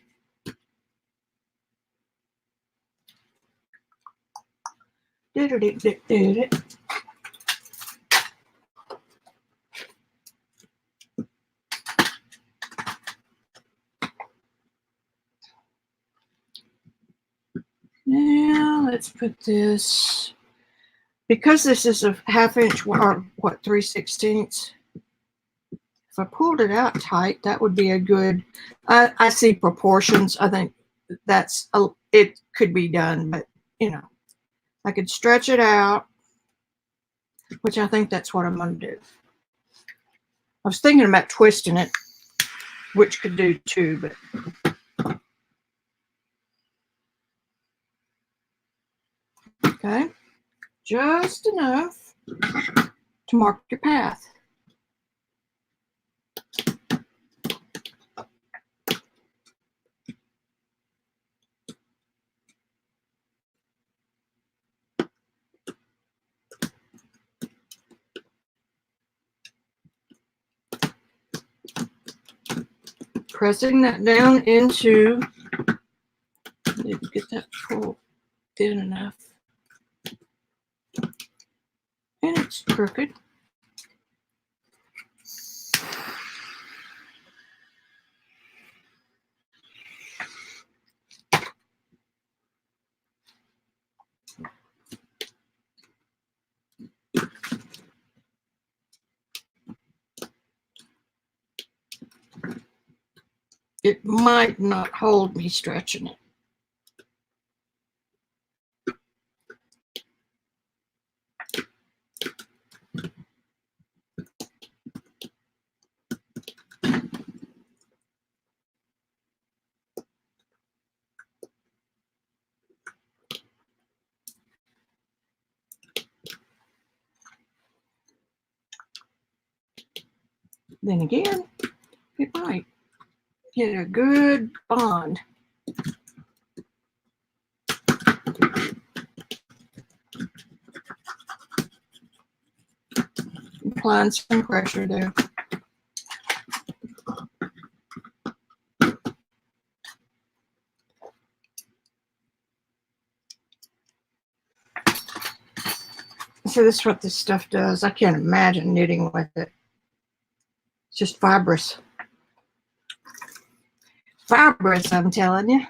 Now let's put this, because this is a 1/2 inch or what, 3/16. If I pulled it out tight, that would be a good, I see proportions. I think that's, it could be done, but you know, I could stretch it out, which I think that's what I'm going to do. I was thinking about twisting it, which could do too, but okay, just enough to mark your path. Pressing that down into, get that pulled thin enough. And it's crooked. It might not hold me stretching it. Then again, it might get a good bond. Applying some pressure there. So this is what this stuff does. I can't imagine knitting with it. It's just fibrous. Fibrous, I'm telling you.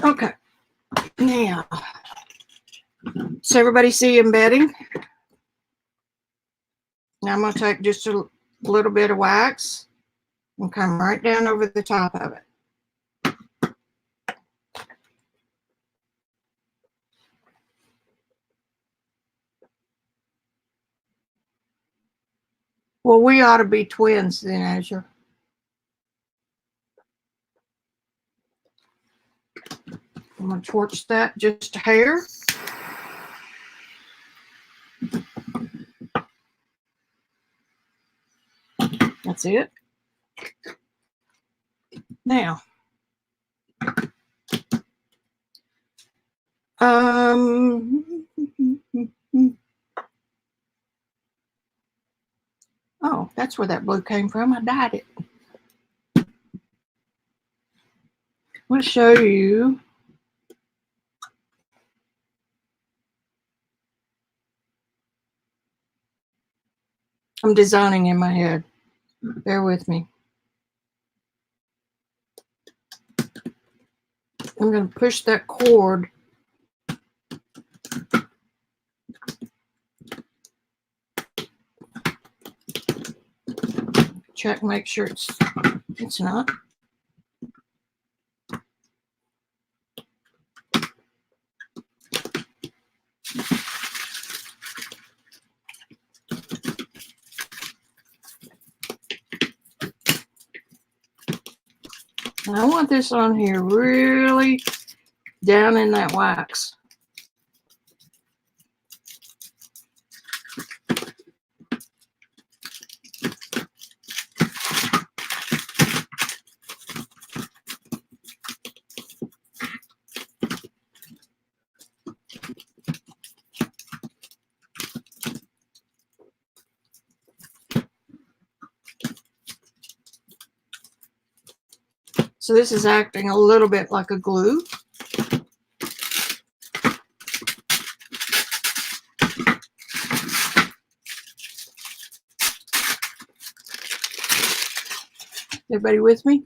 Okay. Now, So everybody see embedding? Now I'm going to take just a little bit of wax and come right down over the top of it. Well, we ought to be twins then, Azure. I'm going to torch that just a hair. That's it. Now, oh, that's where that blue came from. I dyed it. I'm going to show you. I'm designing in my head. Bear with me. I'm going to push that cord check, make sure it's not. And I want this on here really down in that wax. So this is acting a little bit like a glue. Everybody with me?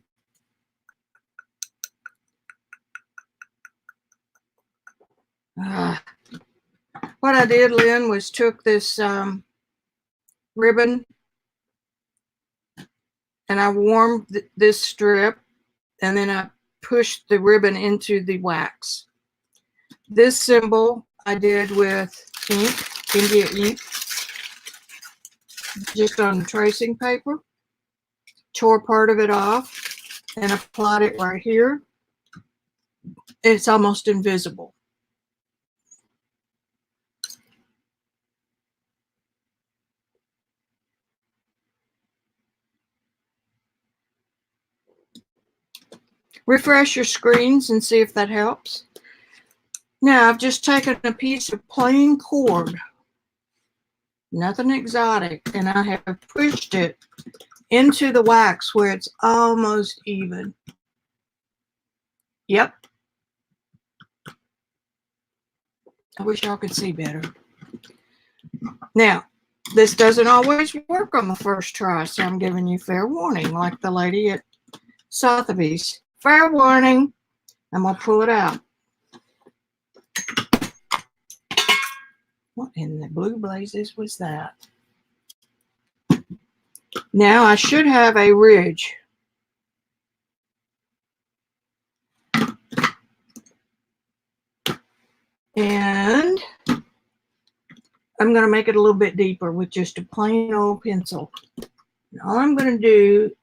What I did, Lynn, was took this ribbon and I warmed this strip, and then I pushed the ribbon into the wax. This symbol I did with ink, India ink, just on the tracing paper. Tore part of it off and applied it right here. It's almost invisible. Refresh your screens and see if that helps. Now I've just taken a piece of plain cord, nothing exotic, and I have pushed it into the wax where it's almost even. Yep. I wish y'all could see better. Now, this doesn't always work on the first try, so I'm giving you fair warning, like the lady at Sotheby's. Fair warning. I'm going to pull it out. What in the blue blazes was that? Now I should have a ridge. And I'm going to make it a little bit deeper with just a plain old pencil. And all I'm going to do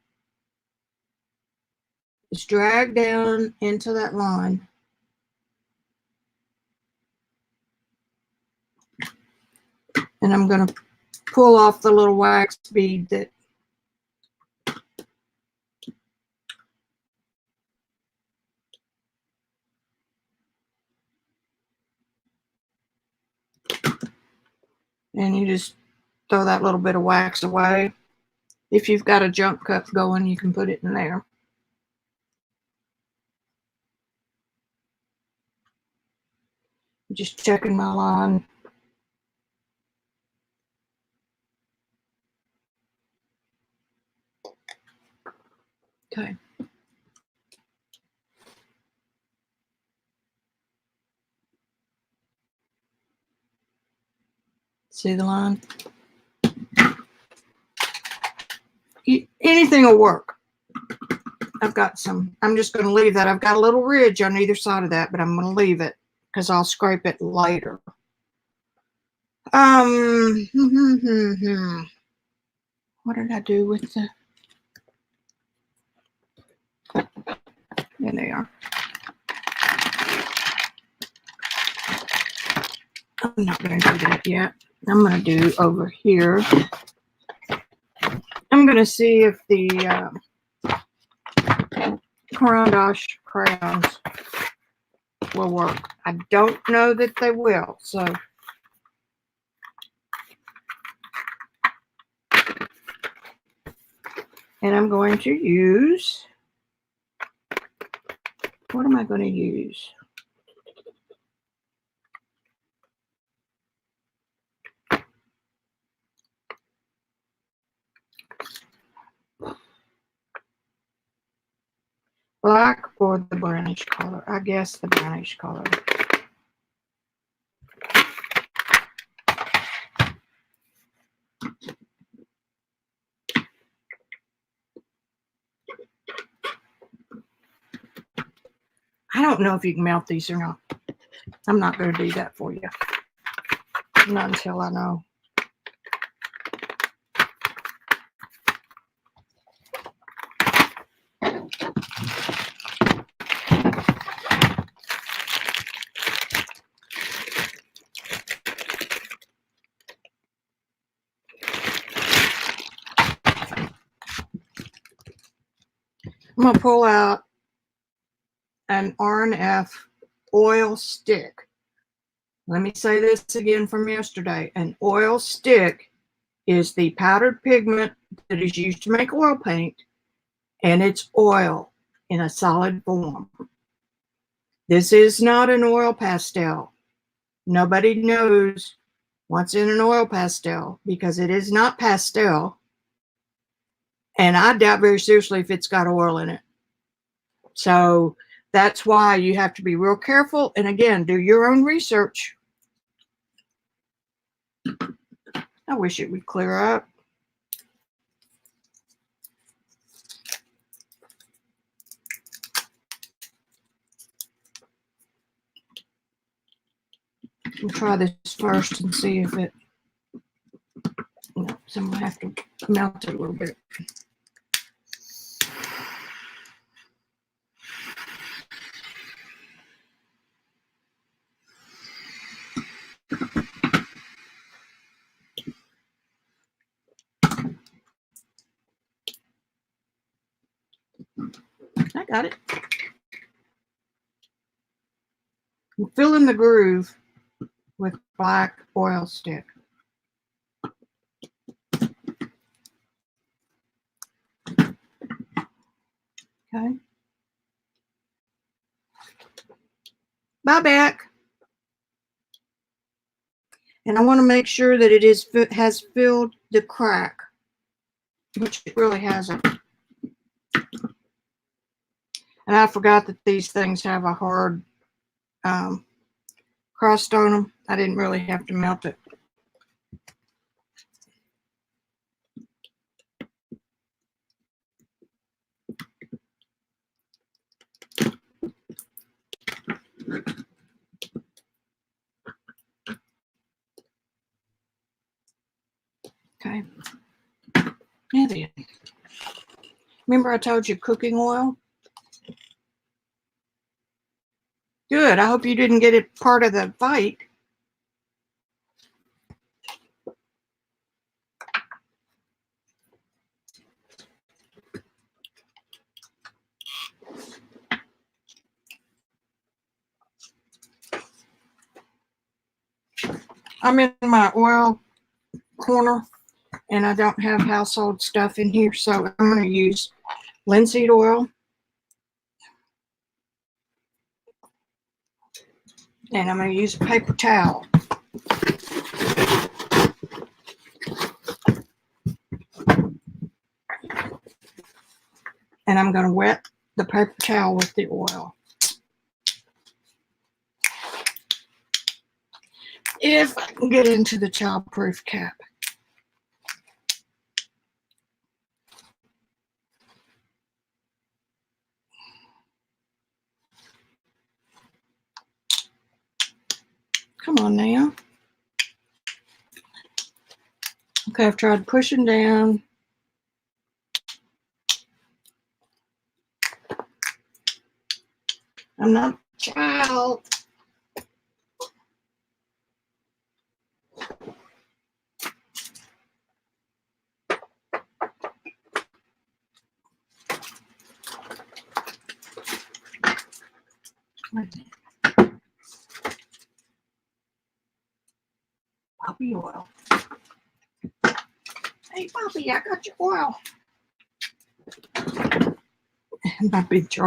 is drag down into that line. And I'm going to pull off the little wax bead that and you just throw that little bit of wax away. If you've got a jump cup going, you can put it in there. Just checking my line. Okay. See the line? Anything will work. I've got some, I'm just going to leave that. I've got a little ridge on either side of that, but I'm going to leave it because I'll scrape it later. What did I do with the, there they are. I'm not going to do that yet. I'm going to do over here. I'm going to see if the Caran crayons will work. I don't know that they will, so. And I'm going to use, what am I going to use? Black or the brownish color? I guess the brownish color. I don't know if you can melt these or not. I'm not going to do that for you. Not until I know. I'm going to pull out an R&F oil stick. Let me say this again from yesterday. An oil stick is the powdered pigment that is used to make oil paint, and it's oil in a solid form. This is not an oil pastel. Nobody knows what's in an oil pastel because it is not pastel. And I doubt very seriously if it's got oil in it. So that's why you have to be real careful. And again, do your own research. I wish it would clear up. We'll try this first and see if it, no, so I'm going to have to melt it a little bit. I got it. I'm filling the groove with black oil stick. Okay. Bye back. And I want to make sure that it has filled the crack, which it really hasn't. And I forgot that these things have a hard crust on them. I didn't really have to melt it. Okay. Now then. Remember I told you cooking oil? Good. I hope you didn't get it part of the fight. I'm in my oil corner and I don't have household stuff in here, so I'm going to use linseed oil. And I'm going to use a paper towel. And I'm going to wet the paper towel with the oil. If I can get into the childproof cap. Come on now. Okay, I've tried pushing down. I'm not a child. Poppy oil. Hey, Poppy, I got your oil. My big jar.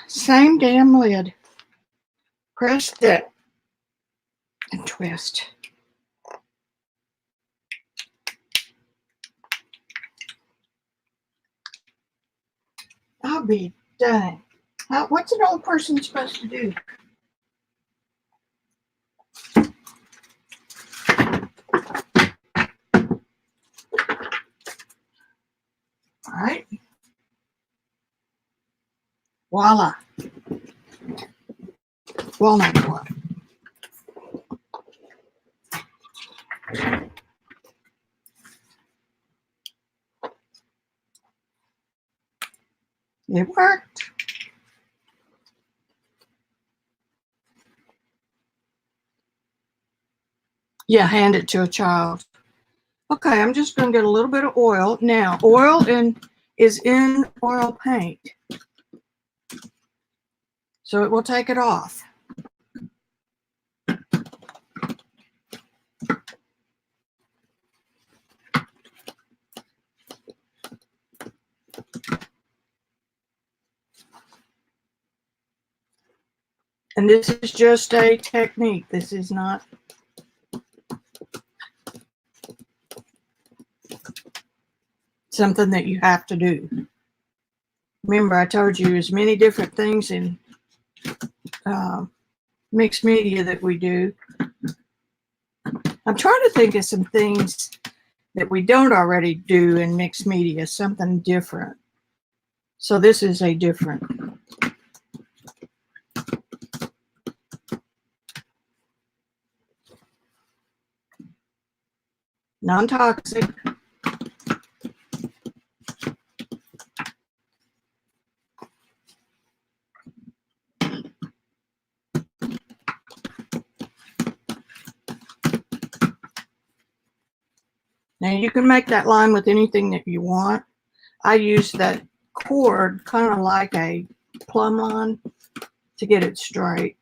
Same damn lid. Press that and twist. I'll be done. What's an old person supposed to do? All right. Voila. Walnut oil. It worked. Yeah, hand it to a child. Okay, I'm just going to get a little bit of oil. Now, oil is in oil paint, so it will take it off. And this is just a technique. This is not something that you have to do. Remember, I told you as many different things in mixed media that we do. I'm trying to think of some things that we don't already do in mixed media, something different. So this is a different. Non-toxic. Now you can make that line with anything that you want. I use that cord kind of like a plumb line to get it straight.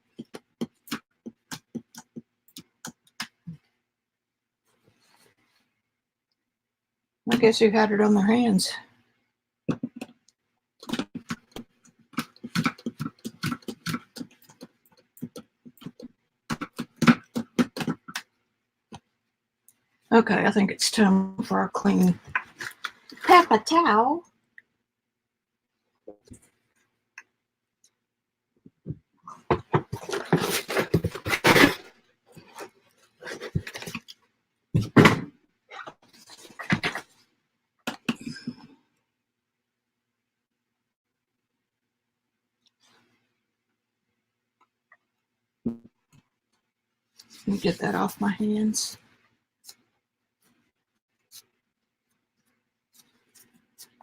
I guess who had it on their hands? Okay, I think it's time for a clean paper towel. Let me get that off my hands.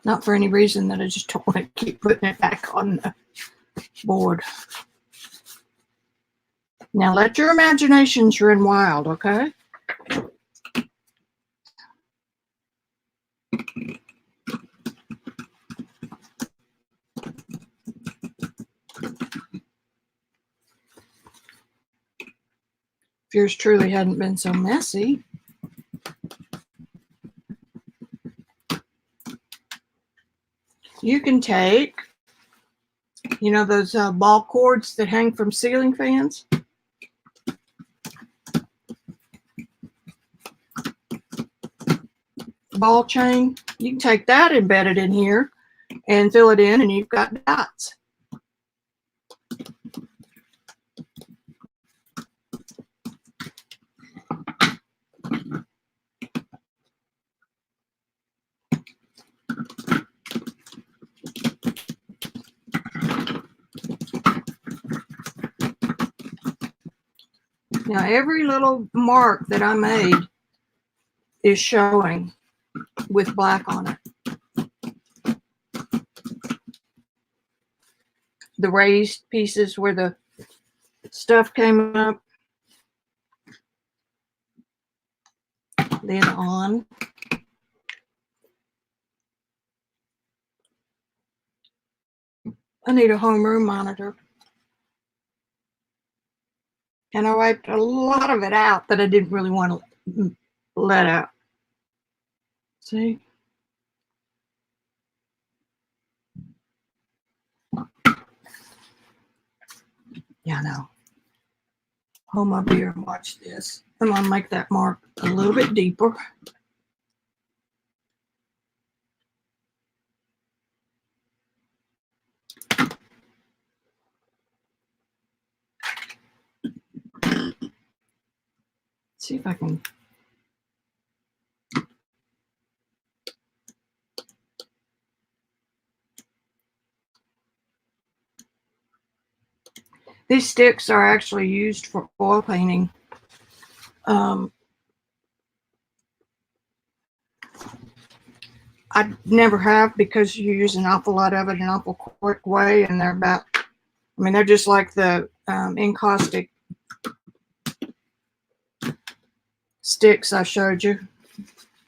Not for any reason that I just don't want to keep putting it back on the board. Now let your imaginations run wild, okay? If yours truly hadn't been so messy. You can take, you know, those ball cords that hang from ceiling fans. ball chain, you can take that embedded in here and fill it in, and you've got dots. Now every little mark that I made is showing with black on it. The raised pieces where the stuff came up, then on. I need a homeroom monitor. And I wiped a lot of it out that I didn't really want to let out. See? Yeah, I know. Hold my beer and watch this. I'm going to make that mark a little bit deeper. See if I can. These sticks are actually used for oil painting. I never have, because you use an awful lot of it in an awful quick way, and they're about, I mean, they're just like the Encaustic sticks I showed you.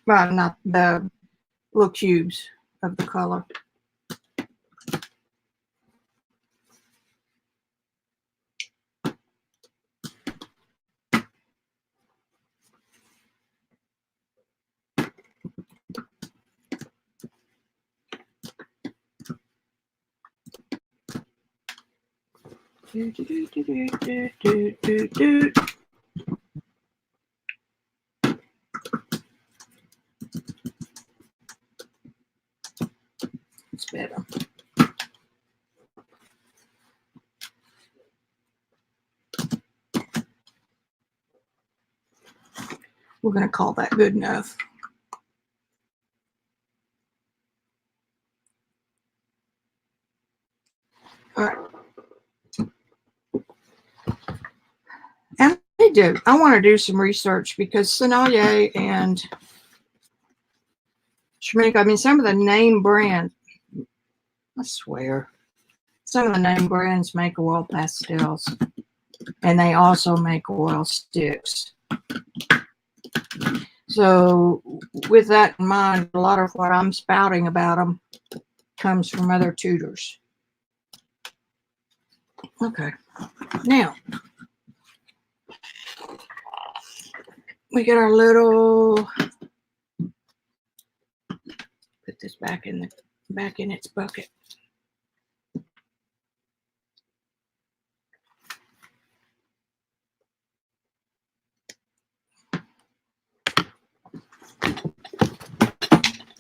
Well, not the little cubes of the color. Do, do, do, do, do, do, do, do. It's better. We're going to call that good enough. All right. And I want to do some research, because Sennelier and Schmincke, I mean, some of the name brands, I swear, some of the name brands make oil pastels, and they also make oil sticks. So with that in mind, a lot of what I'm spouting about them comes from other tutors. Okay, now we get our little, put this back in its bucket.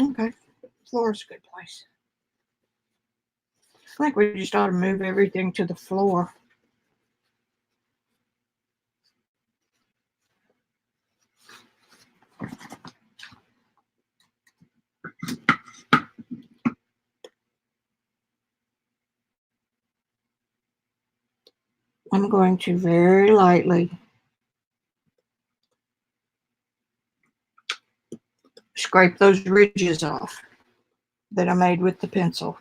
Okay, floor is a good place. I think we just ought to move everything to the floor. I'm going to very lightly scrape those ridges off that I made with the pencil.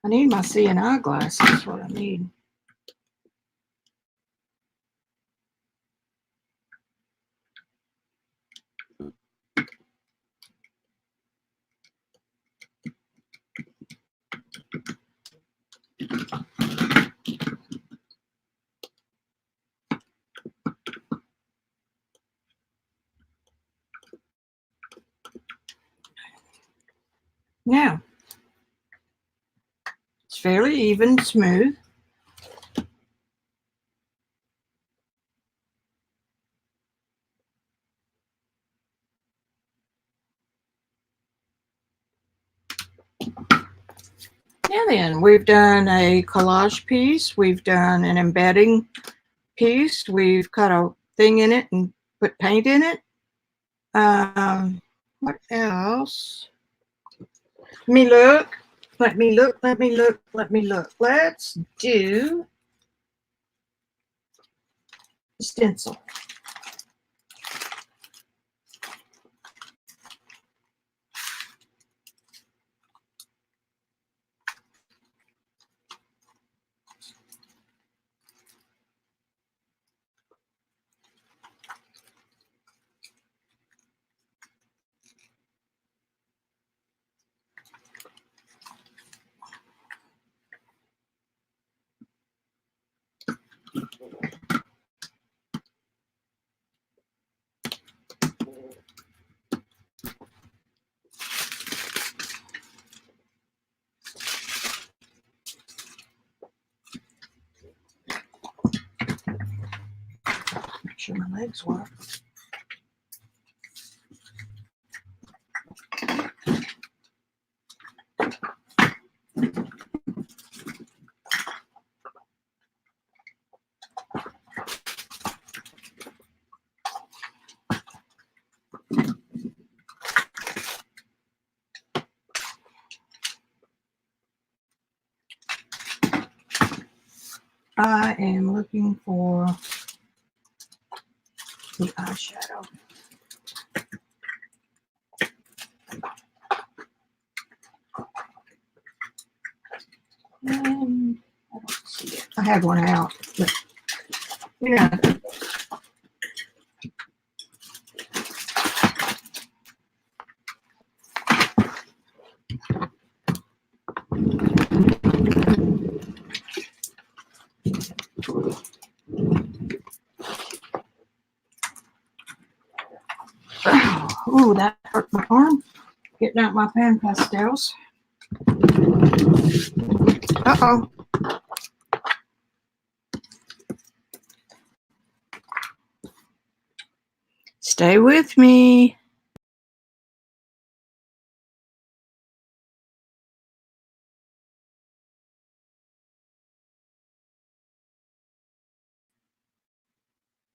I need my CNI glasses. That's what I need. fairly even, smooth. Now then, we've done a collage piece. We've done an embedding piece. We've cut a thing in it and put paint in it. What else? Let me look. Let me look. Let me look. Let me look. Let's do the stencil. Make sure my legs work. I am looking for the eyeshadow. I don't see it. I had one out, but you know. Oh, that hurt my arm. Getting out my pan pastels. Uh-oh. Stay with me.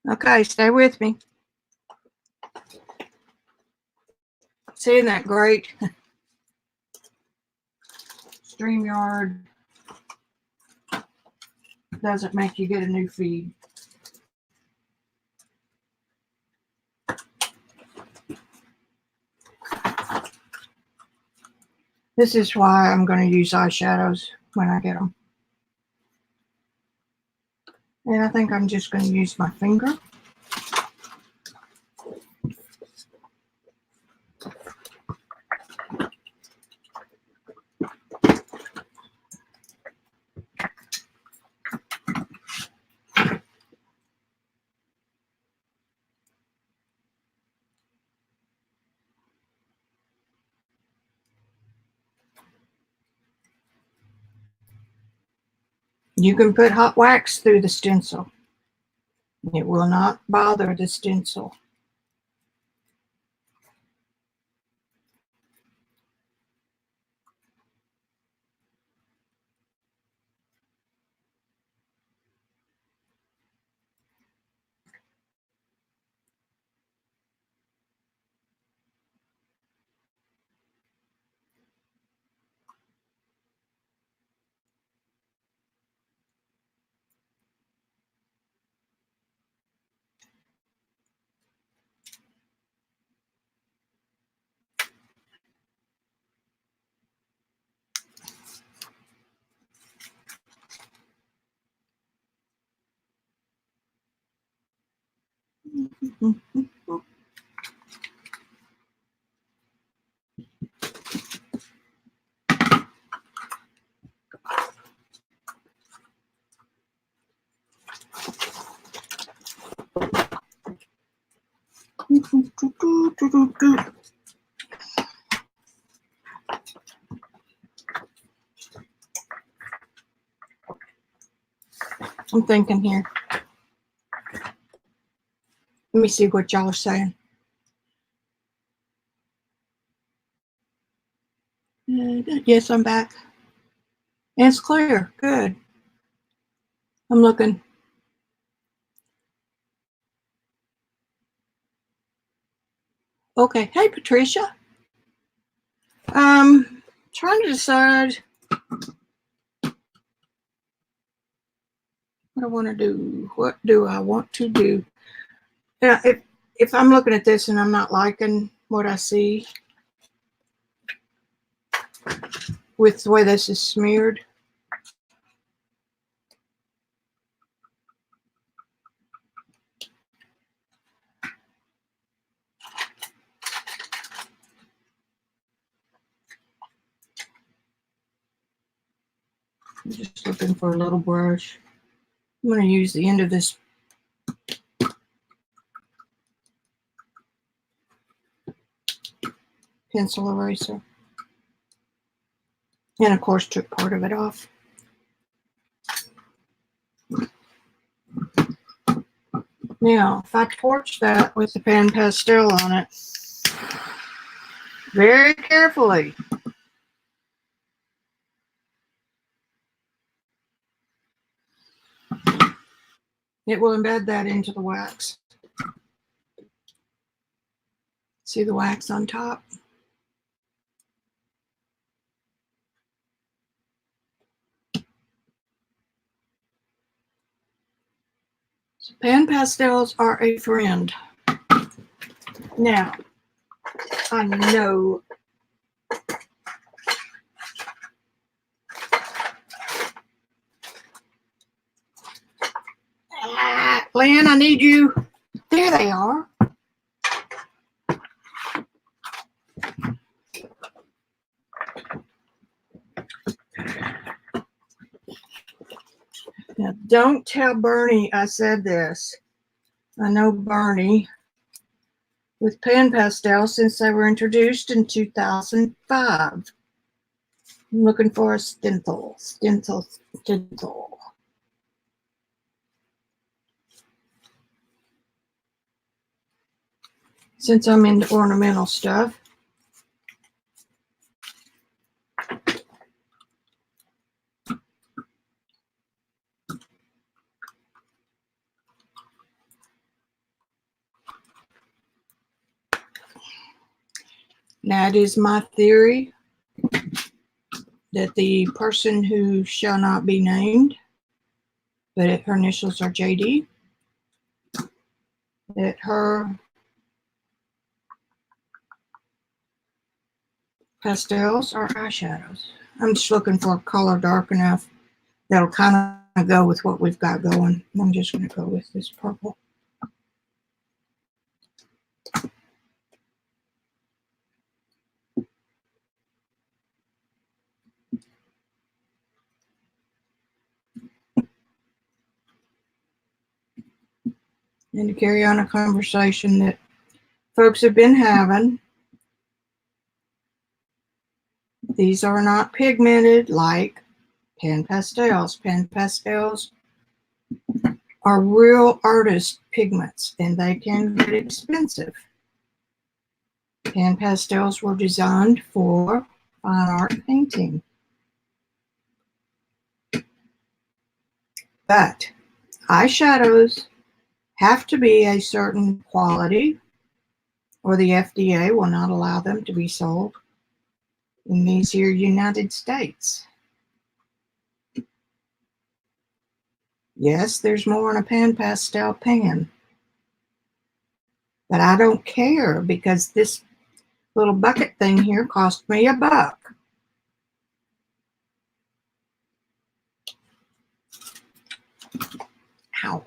Okay, stay with me. Seeing that great StreamYard doesn't make you get a new feed. This is why I'm going to use eyeshadows when I get them. And I think I'm just going to use my finger. You can put hot wax through the stencil. It will not bother the stencil. I'm thinking here. Let me see what y'all are saying. Yes, I'm back. And it's clear. Good. I'm looking. Okay. Hey, Patricia. Trying to decide what I want to do. What do I want to do? Yeah, if I'm looking at this and I'm not liking what I see with the way this is smeared, I'm just looking for a little brush. I'm going to use the end of this pencil eraser. And of course took part of it off. Now, if I torch that with the pan pastel on it, very carefully, it will embed that into the wax. See the wax on top? So pan pastels are a friend. Now, I know Lynn, I need you. There they are. Now, don't tell Bernie I said this. I know Bernie with pan pastels since they were introduced in 2005. I'm looking for a stencil. Since I'm into ornamental stuff. Now, it is my theory that the person who shall not be named, but her initials are JD, that her pastels are eyeshadows. I'm just looking for a color dark enough that'll kind of go with what we've got going. I'm just going to go with this purple. And to carry on a conversation that folks have been having, these are not pigmented like pan pastels. Pan pastels are real artist pigments and they can get expensive. Pan pastels were designed for fine art painting. But eyeshadows have to be a certain quality or the FDA will not allow them to be sold in these here United States. Yes, there's more in a pan pastel pan. But I don't care because this little bucket thing here cost me $1. Ow.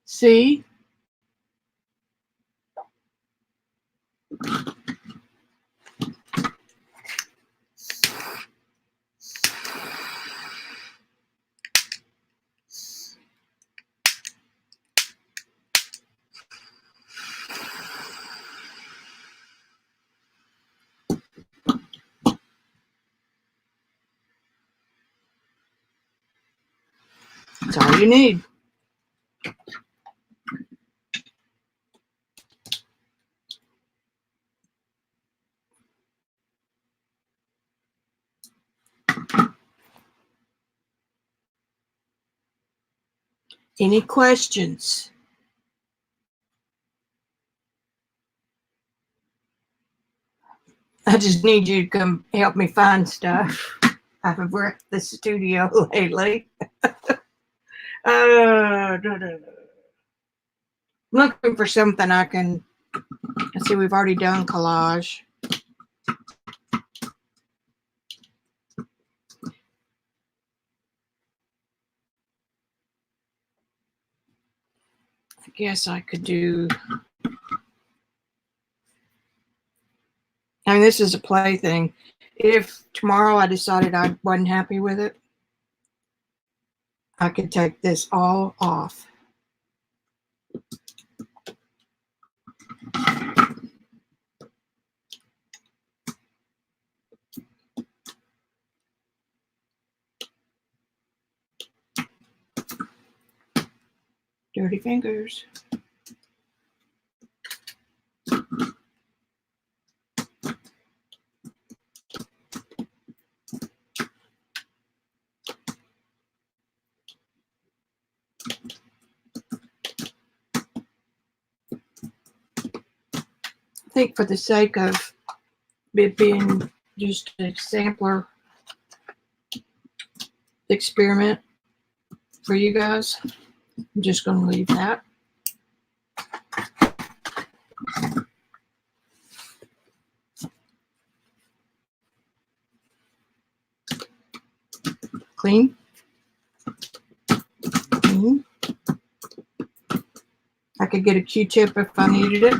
See? That's all you need. Any questions? I just need you to come help me find stuff. I've wrecked the studio lately. I'm looking for something I can. Let's see, we've already done collage. I guess I could do. I mean, this is a play thing. If tomorrow I decided I wasn't happy with it, I could take this all off. Dirty fingers. I think for the sake of it being just a sampler experiment for you guys, I'm just going to leave that. Clean. Clean. I could get a Q-tip if I needed it.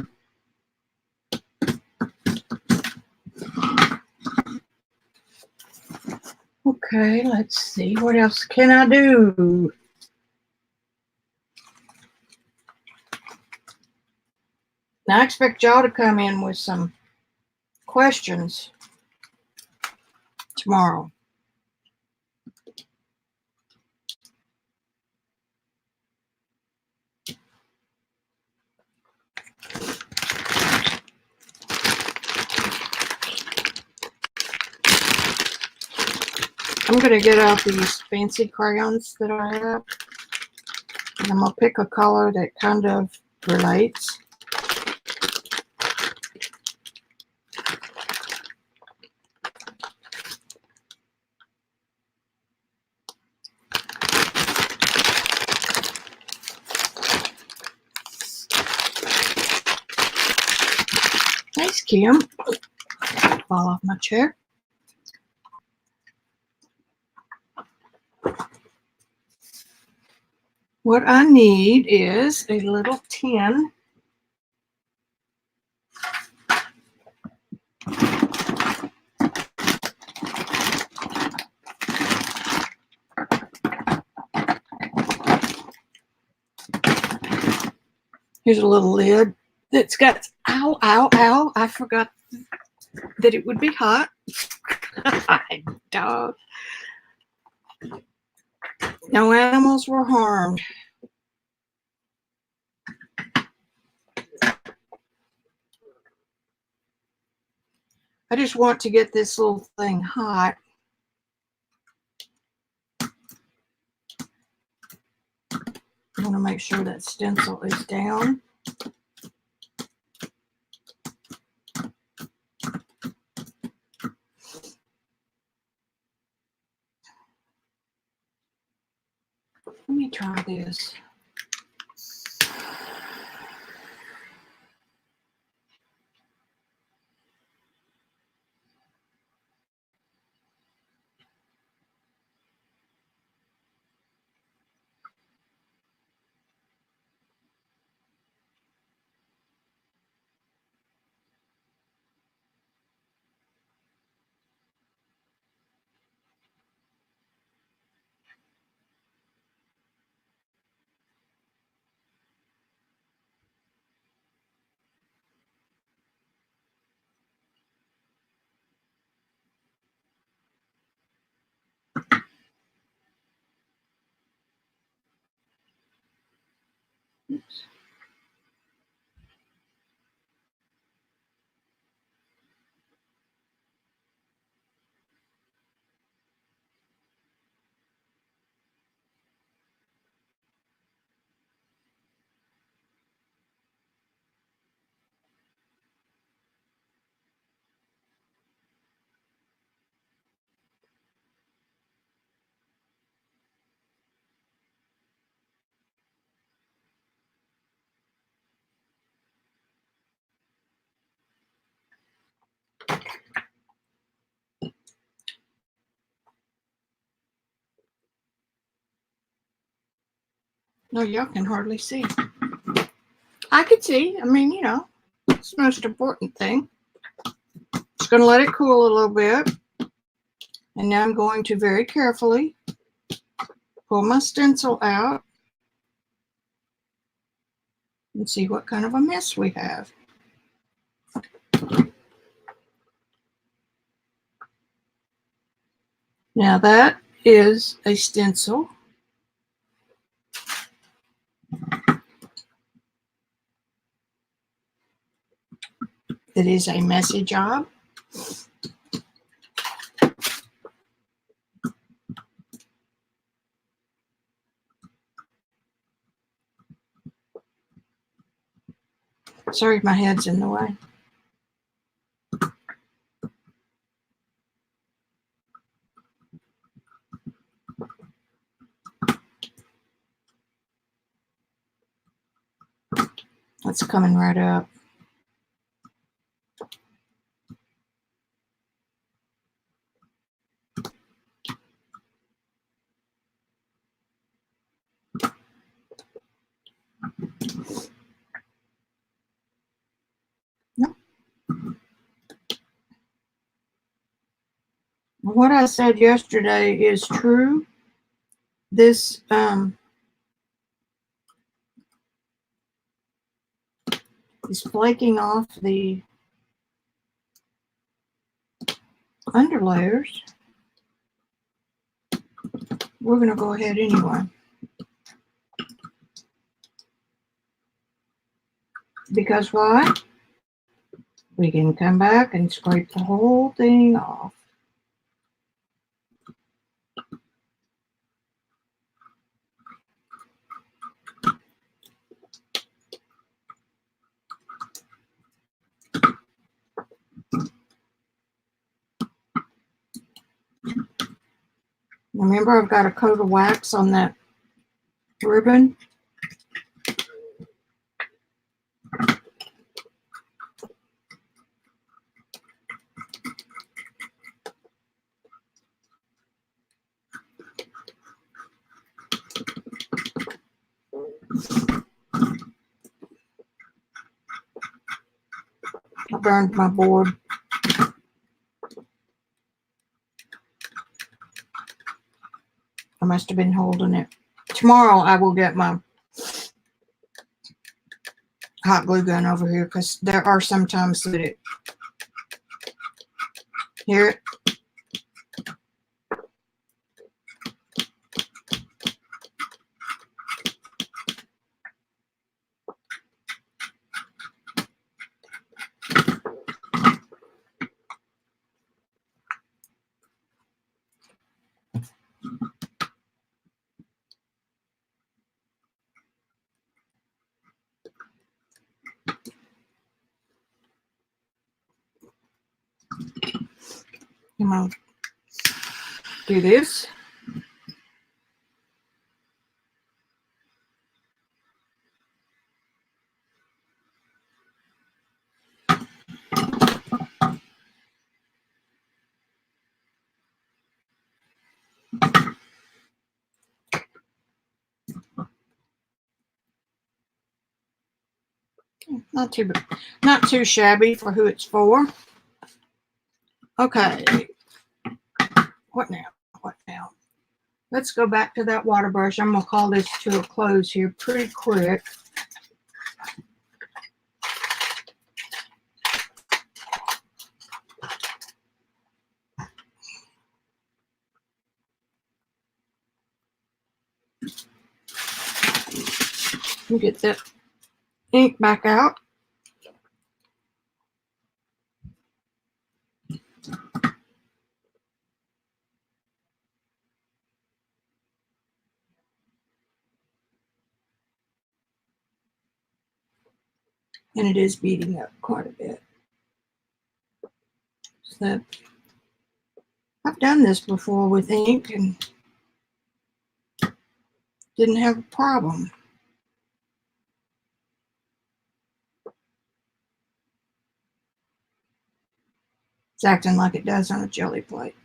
Okay, let's see. What else can I do? Now, I expect y'all to come in with some questions tomorrow. I'm going to get out these fancy crayons that I have, and I'm going to pick a color that kind of relates. Thanks, Kim. Fall off my chair. What I need is a little tin. Here's a little lid that's got, ow, ow, ow. I forgot that it would be hot. Dog. No animals were harmed. I just want to get this little thing hot. I want to make sure that stencil is down. Let me try this. Oops. No, y'all can hardly see. I could see. I mean, it's the most important thing. Just going to let it cool a little bit. And now I'm going to very carefully pull my stencil out and see what kind of a mess we have. Now that is a stencil. It is a messy job. Sorry, my head's in the way. It's coming right up. Yep. What I said yesterday is true. This is flaking off the underlayers. We're going to go ahead anyway. Because why? We can come back and scrape the whole thing off. Remember, I've got a coat of wax on that ribbon. I burned my board. I must have been holding it. Tomorrow I will get my hot glue gun over here because there are some times that it, hear it? I'm going to do this. Not too shabby for who it's for. Okay. What now? What now? Let's go back to that water brush. I'm going to call this to a close here pretty quick. Get that ink back out. And it is beating up quite a bit. So I've done this before with ink and didn't have a problem. It's acting like it does on a jelly plate.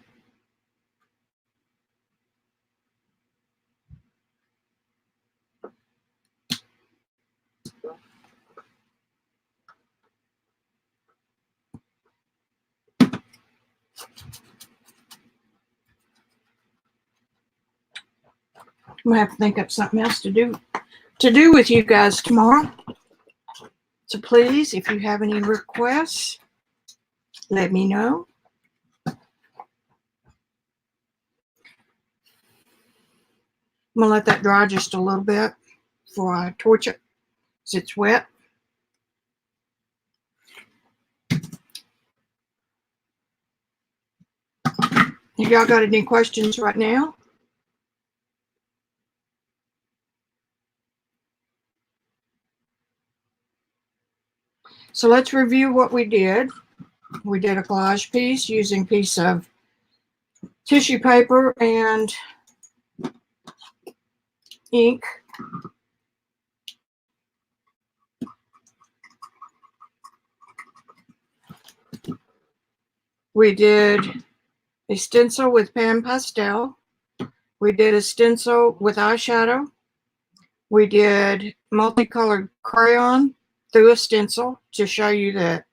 I'm gonna have to think up something else to do with you guys tomorrow. So please, if you have any requests, let me know. I'm gonna let that dry just a little bit before I torch it, because it's wet. Have y'all got any questions right now? So let's review what we did. We did a collage piece using a piece of tissue paper and ink. We did a stencil with pan pastel. We did a stencil with eyeshadow. We did multicolored crayon through a stencil to show you that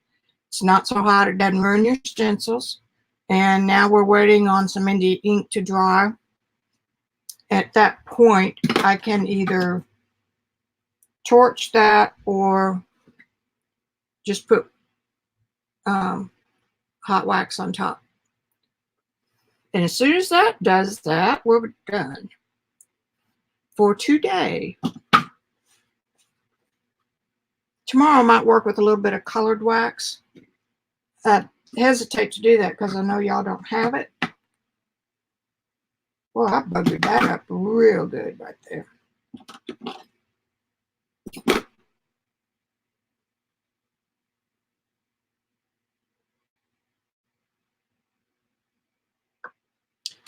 it's not so hot it doesn't ruin your stencils. And now we're waiting on some India ink to dry. At that point, I can either torch that or just put hot wax on top. And as soon as that does that, we're done for today. Tomorrow I might work with a little bit of colored wax. I hesitate to do that because I know y'all don't have it. Well, I buggered that up real good right there.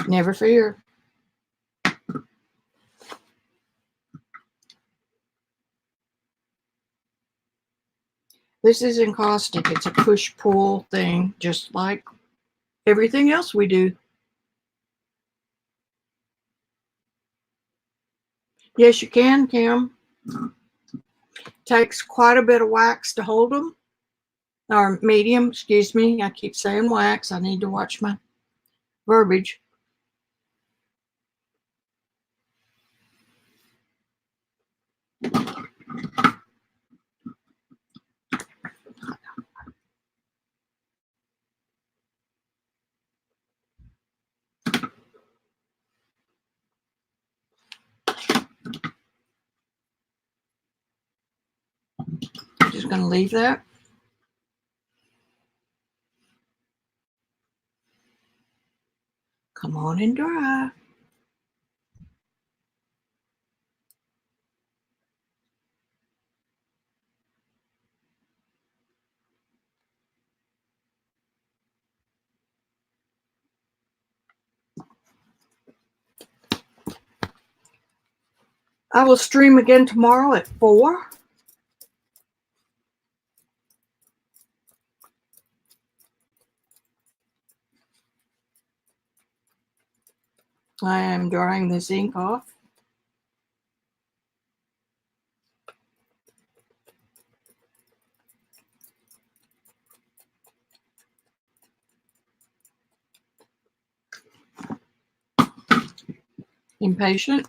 Never fear. This is Encaustic. It's a push-pull thing, just like everything else we do. Yes, you can, Kim. Takes quite a bit of wax to hold them. Or medium, excuse me. I keep saying wax. I need to watch my verbiage. I'm just going to leave that. Come on and dry. I will stream again tomorrow at 4. I am drying this ink off. Impatient.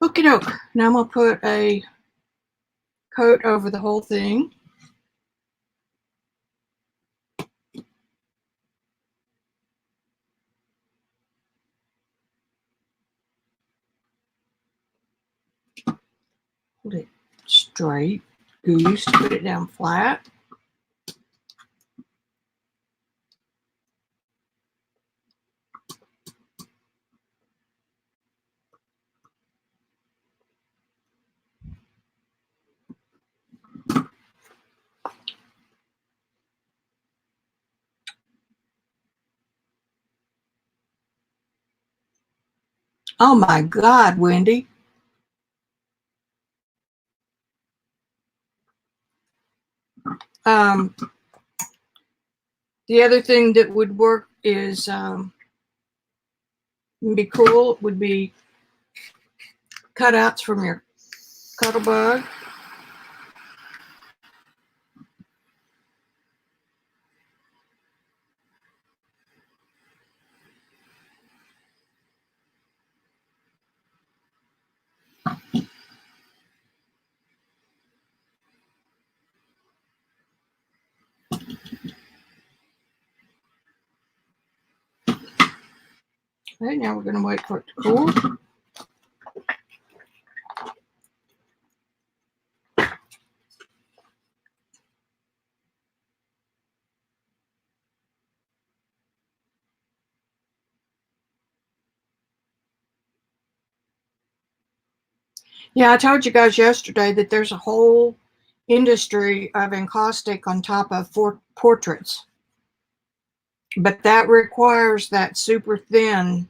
Okie doke. Now I'm going to put a coat over the whole thing. Hold it straight. Goose, put it down flat. Oh my God, Wendy. The other thing that would work is be cool would be cutouts from your Cuttlebug. Okay, now we're going to wait for it to cool. Yeah, I told you guys yesterday that there's a whole industry of encaustic on top of portraits. But that requires that super thin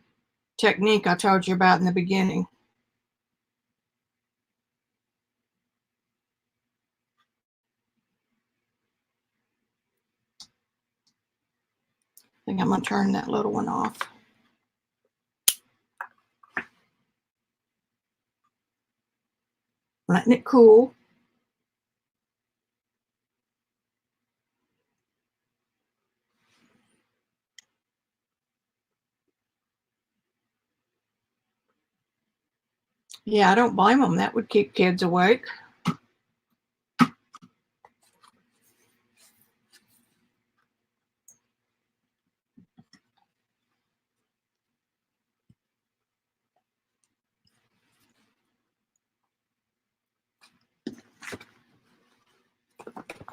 technique I told you about in the beginning. I think I'm going to turn that little one off. Letting it cool. Yeah, I don't blame them. That would keep kids awake.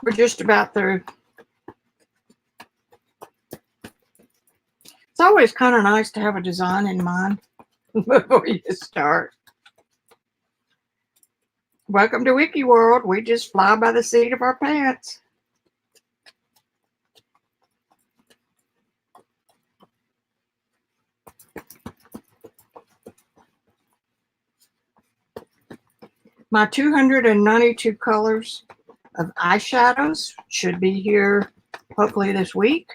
We're just about through. It's always kind of nice to have a design in mind before you start. Welcome to Wiki World. We just fly by the seat of our pants. My 292 colors of eyeshadows should be here hopefully this week.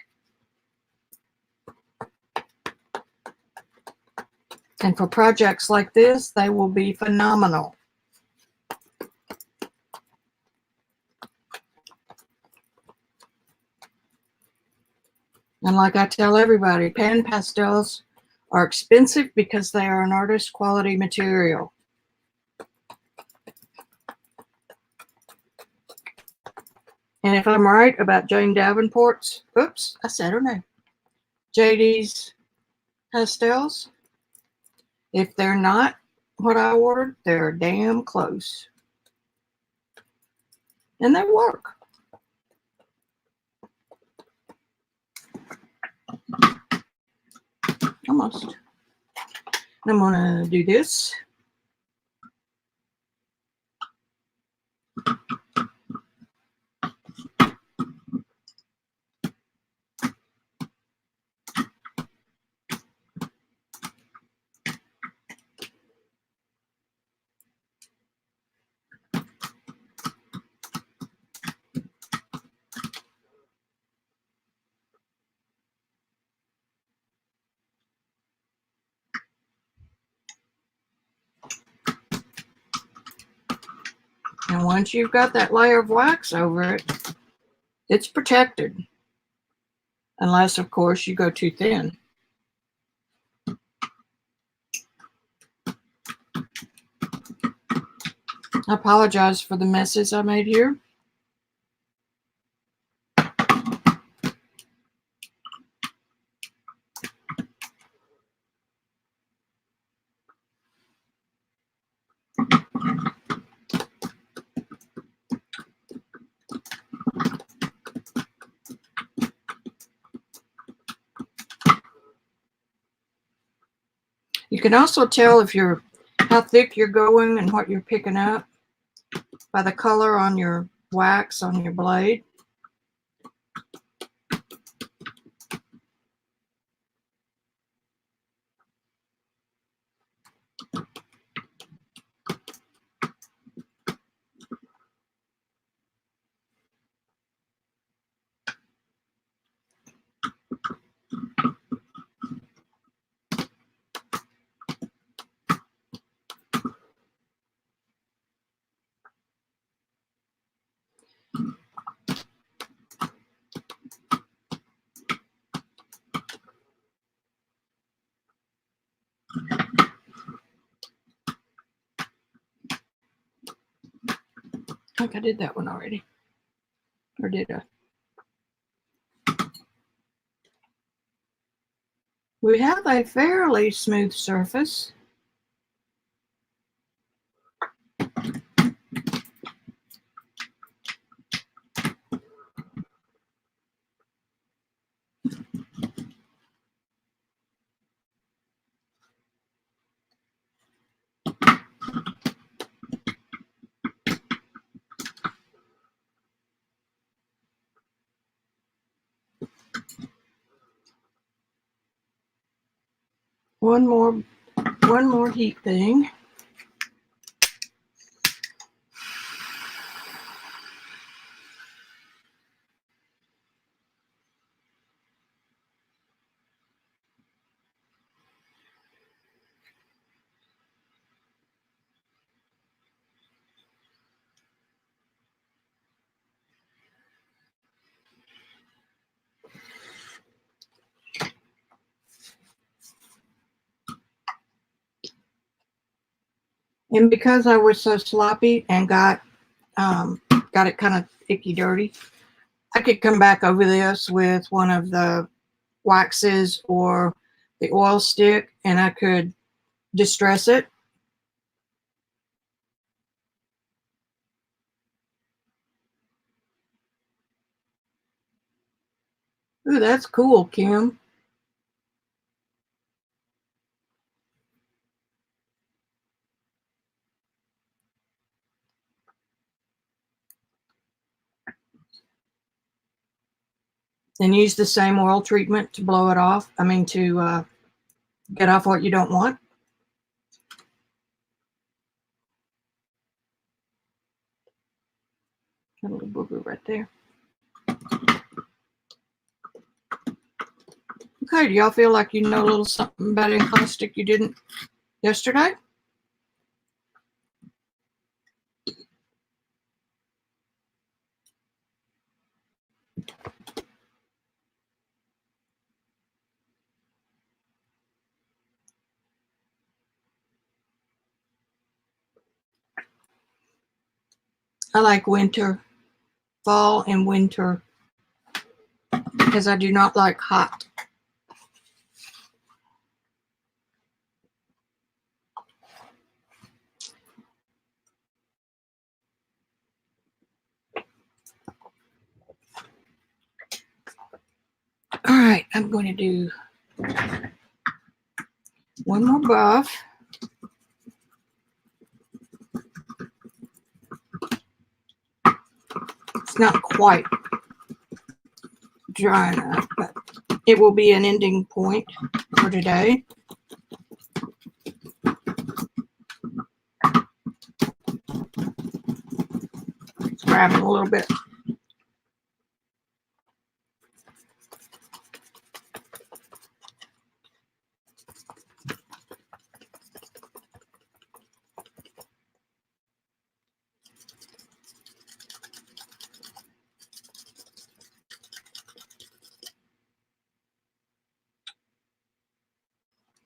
And for projects like this, they will be phenomenal. And like I tell everybody, pan pastels are expensive because they are an artist quality material. And if I'm right about Jane Davenport's, oops, I said her name, JD's pastels, if they're not what I ordered, they're damn close. And they work. Almost. I'm going to do this. And once you've got that layer of wax over it, it's protected. Unless, of course, you go too thin. I apologize for the messes I made here. You can also tell if you're how thick you're going and what you're picking up by the color on your wax on your blade. I think I did that one already. Or did I? We have a fairly smooth surface. One more heat thing. And because I was so sloppy and got it kind of icky dirty, I could come back over this with one of the waxes or the oil stick and I could distress it. Ooh, that's cool, Kim. And use the same oil treatment to blow it off. I mean, to get off what you don't want. Got a little booger right there. Okay, do y'all feel like you know a little something about Encaustic you didn't yesterday? I like winter, fall and winter, because I do not like hot. All right, I'm going to do one more buff. It's not quite dry enough, but it will be an ending point for today. It's grabbing a little bit.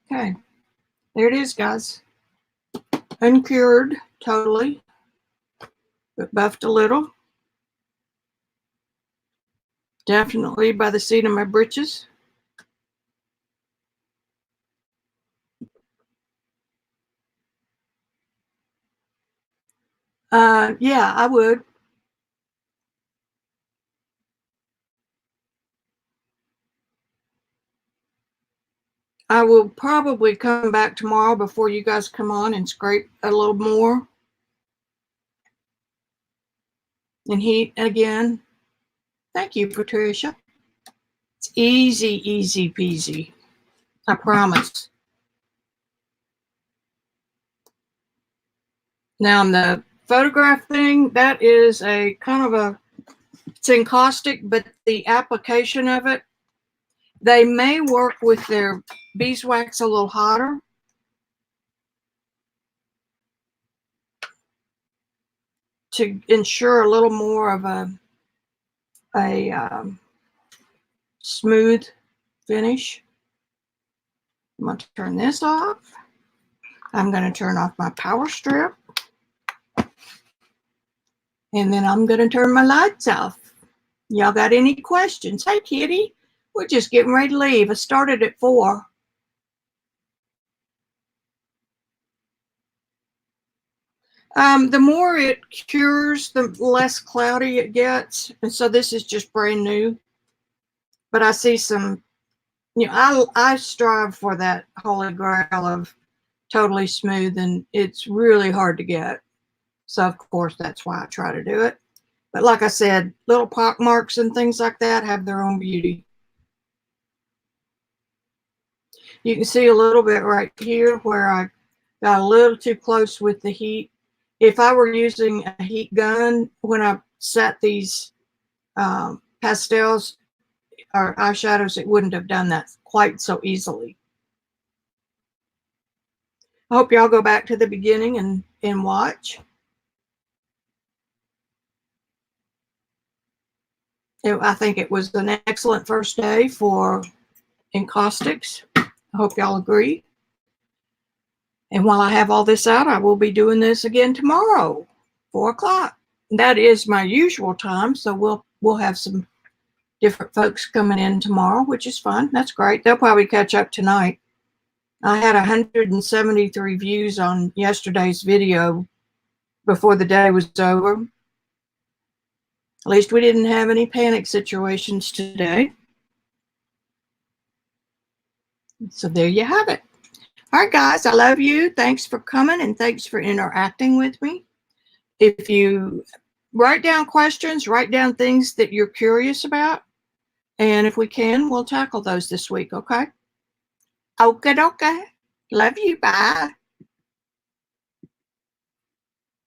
Okay, there it is, guys. Uncured, totally. but buffed a little. Definitely by the seat of my britches. Yeah, I would. I will probably come back tomorrow before you guys come on and scrape a little more and heat again. Thank you, Patricia. It's easy, easy peasy. I promise. Now, on the photograph thing, that is a kind of a, it's encaustic, but the application of it, they may work with their beeswax a little hotter. To ensure a little more of a smooth finish. I'm going to turn this off. I'm going to turn off my power strip. And then I'm going to turn my lights off. Y'all got any questions? Hey, Kitty. We're just getting ready to leave. I started at 4. The more it cures, the less cloudy it gets. And so this is just brand new. But I see some, you know, I strive for that holy grail of totally smooth, and it's really hard to get. So, of course, that's why I try to do it. But like I said, little pock marks and things like that have their own beauty. You can see a little bit right here where I got a little too close with the heat. If I were using a heat gun when I set these pastels or eyeshadows, it wouldn't have done that quite so easily. I hope y'all go back to the beginning and watch. I think it was an excellent first day for Encaustics. I hope y'all agree. And while I have all this out, I will be doing this again tomorrow, 4 o'clock. That is my usual time, so we'll have some different folks coming in tomorrow, which is fun. That's great. They'll probably catch up tonight. I had 173 views on yesterday's video before the day was over. At least we didn't have any panic situations today. So there you have it. All right, guys, I love you. Thanks for coming and thanks for interacting with me. If you write down questions, write down things that you're curious about, and if we can, we'll tackle those this week, okay? Okay. Love you. Bye.